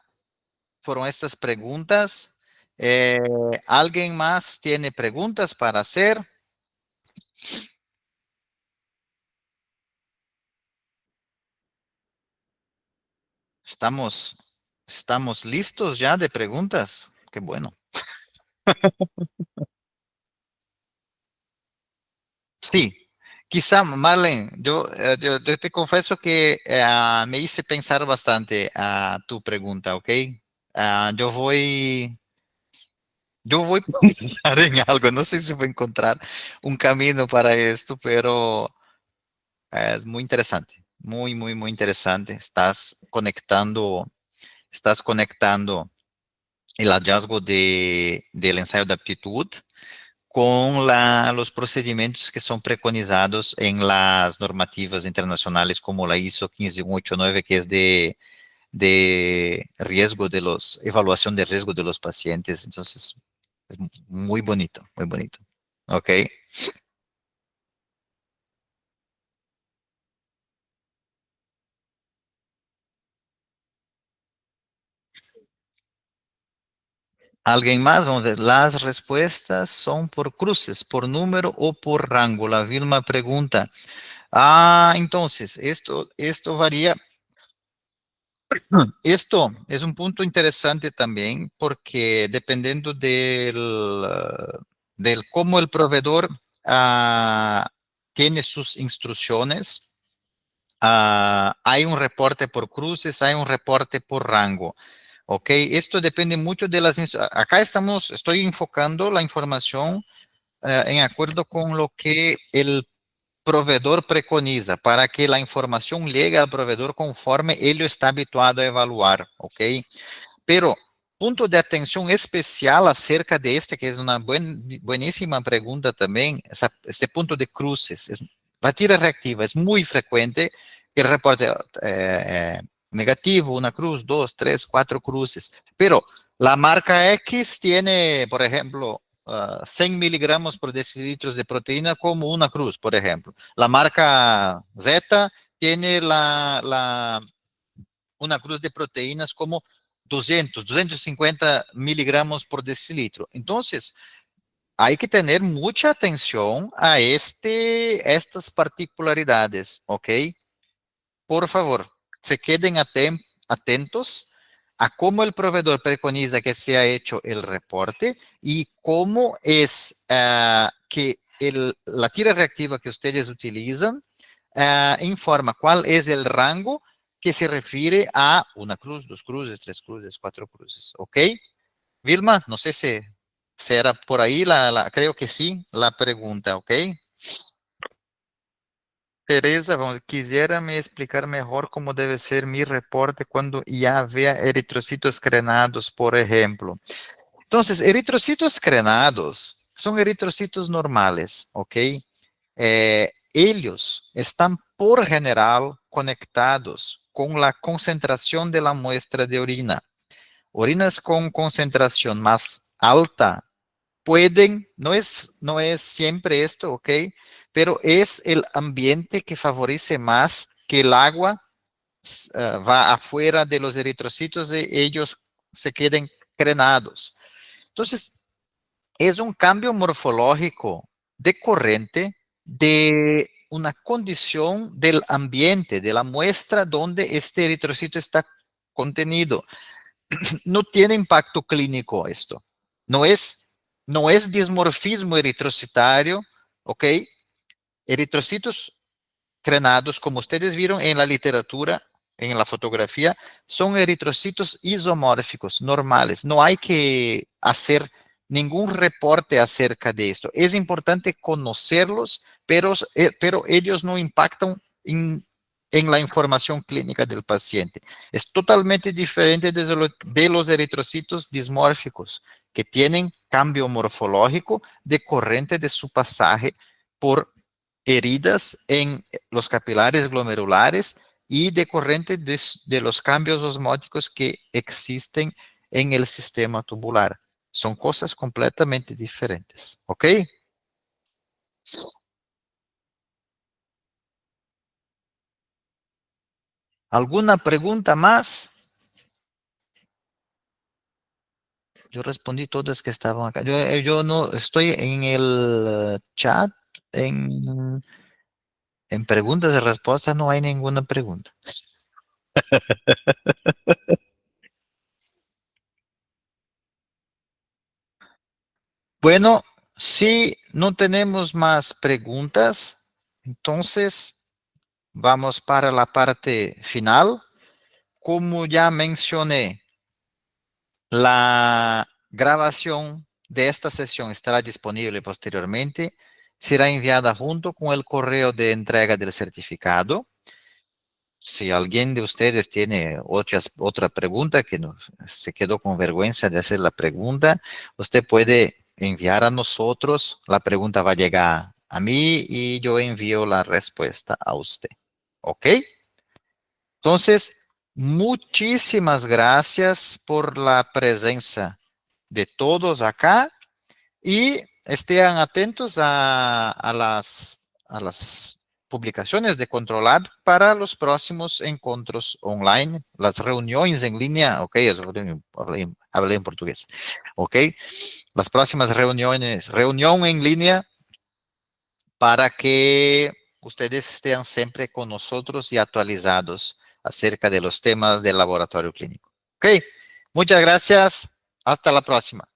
fueron estas preguntas. Eh, ¿Alguien más tiene preguntas para hacer? Estamos, estamos listos ya de preguntas. Qué bueno. Sí, quizá, Marlene, yo te confieso que me hice pensar bastante a tu pregunta, ¿ok? Yo voy a pensar en algo, no sé si voy a encontrar un camino para esto, pero es muy interesante, muy, muy, muy interesante. Estás conectando el hallazgo del ensayo de aptitud con los procedimientos que son preconizados en las normativas internacionales como la ISO 15189, que es de riesgo evaluación de riesgo de los pacientes. Entonces, es muy bonito, muy bonito. ¿Ok? ¿Alguien más? Vamos a ver. Las respuestas son por cruces, por número o por rango. La Vilma pregunta. Entonces, esto varía. Esto es un punto interesante también porque dependiendo del cómo el proveedor tiene sus instrucciones, hay un reporte por cruces, hay un reporte por rango. Ok, esto depende mucho de acá estoy enfocando la información en acuerdo con lo que el proveedor preconiza, para que la información llegue al proveedor conforme él está habituado a evaluar, ¿ok? Pero punto de atención especial acerca de este, que es una buenísima pregunta también, este punto de cruces. La tira reactiva es muy frecuente que el reporte negativo, una cruz, dos, tres, cuatro cruces, pero la marca X tiene, por ejemplo, 100 miligramos por decilitros de proteína como una cruz, por ejemplo. La marca Z tiene una cruz de proteínas como 250 miligramos por decilitro. Entonces, hay que tener mucha atención a estas particularidades, ¿ok? Por favor, se queden atentos a cómo el proveedor preconiza que se ha hecho el reporte y cómo es que la tira reactiva que ustedes utilizan informa cuál es el rango que se refiere a una cruz, dos cruces, tres cruces, cuatro cruces. ¿Ok? Vilma, no sé si era por ahí, creo que sí, la pregunta. ¿Ok? Teresa, quisiera me explicar mejor cómo debe ser mi reporte cuando ya vea eritrocitos crenados, por ejemplo. Entonces, eritrocitos crenados son eritrocitos normales, ¿ok? Ellos están por general conectados con la concentración de la muestra de orina. Orinas con concentración más alta pueden, no es siempre esto, ¿ok? Pero es el ambiente que favorece más que el agua va afuera de los eritrocitos y ellos se queden crenados. Entonces, es un cambio morfológico decorrente de una condición del ambiente, de la muestra donde este eritrocito está contenido. No tiene impacto clínico esto. No es, no es dismorfismo eritrocitario, ¿ok? Eritrocitos crenados, como ustedes vieron en la literatura, en la fotografía, son eritrocitos isomórficos, normales. No hay que hacer ningún reporte acerca de esto. Es importante conocerlos, pero ellos no impactan en la información clínica del paciente. Es totalmente diferente de los eritrocitos dismórficos, que tienen cambio morfológico decorrente de su pasaje por heridas en los capilares glomerulares y decorrente de los cambios osmóticos que existen en el sistema tubular. Son cosas completamente diferentes, ¿ok? ¿Alguna pregunta más? Yo respondí todas que estaban acá. Yo no estoy en el chat, en, en preguntas y respuestas no hay ninguna pregunta. Bueno, si no tenemos más preguntas, entonces vamos para la parte final. Como ya mencioné, la grabación de esta sesión estará disponible posteriormente. Será enviada junto con el correo de entrega del certificado. Si alguien de ustedes tiene otra pregunta que se quedó con vergüenza de hacer la pregunta, usted puede enviar a nosotros. La pregunta va a llegar a mí y yo envío la respuesta a usted. ¿Ok? Entonces, muchísimas gracias por la presencia de todos acá y estén atentos a las publicaciones de Controlab para los próximos encuentros online, las reuniones en línea, ok, hablé en portugués, ok, las próximas reuniones, reunión en línea para que ustedes estén siempre con nosotros y actualizados acerca de los temas del laboratorio clínico. Ok, muchas gracias, hasta la próxima.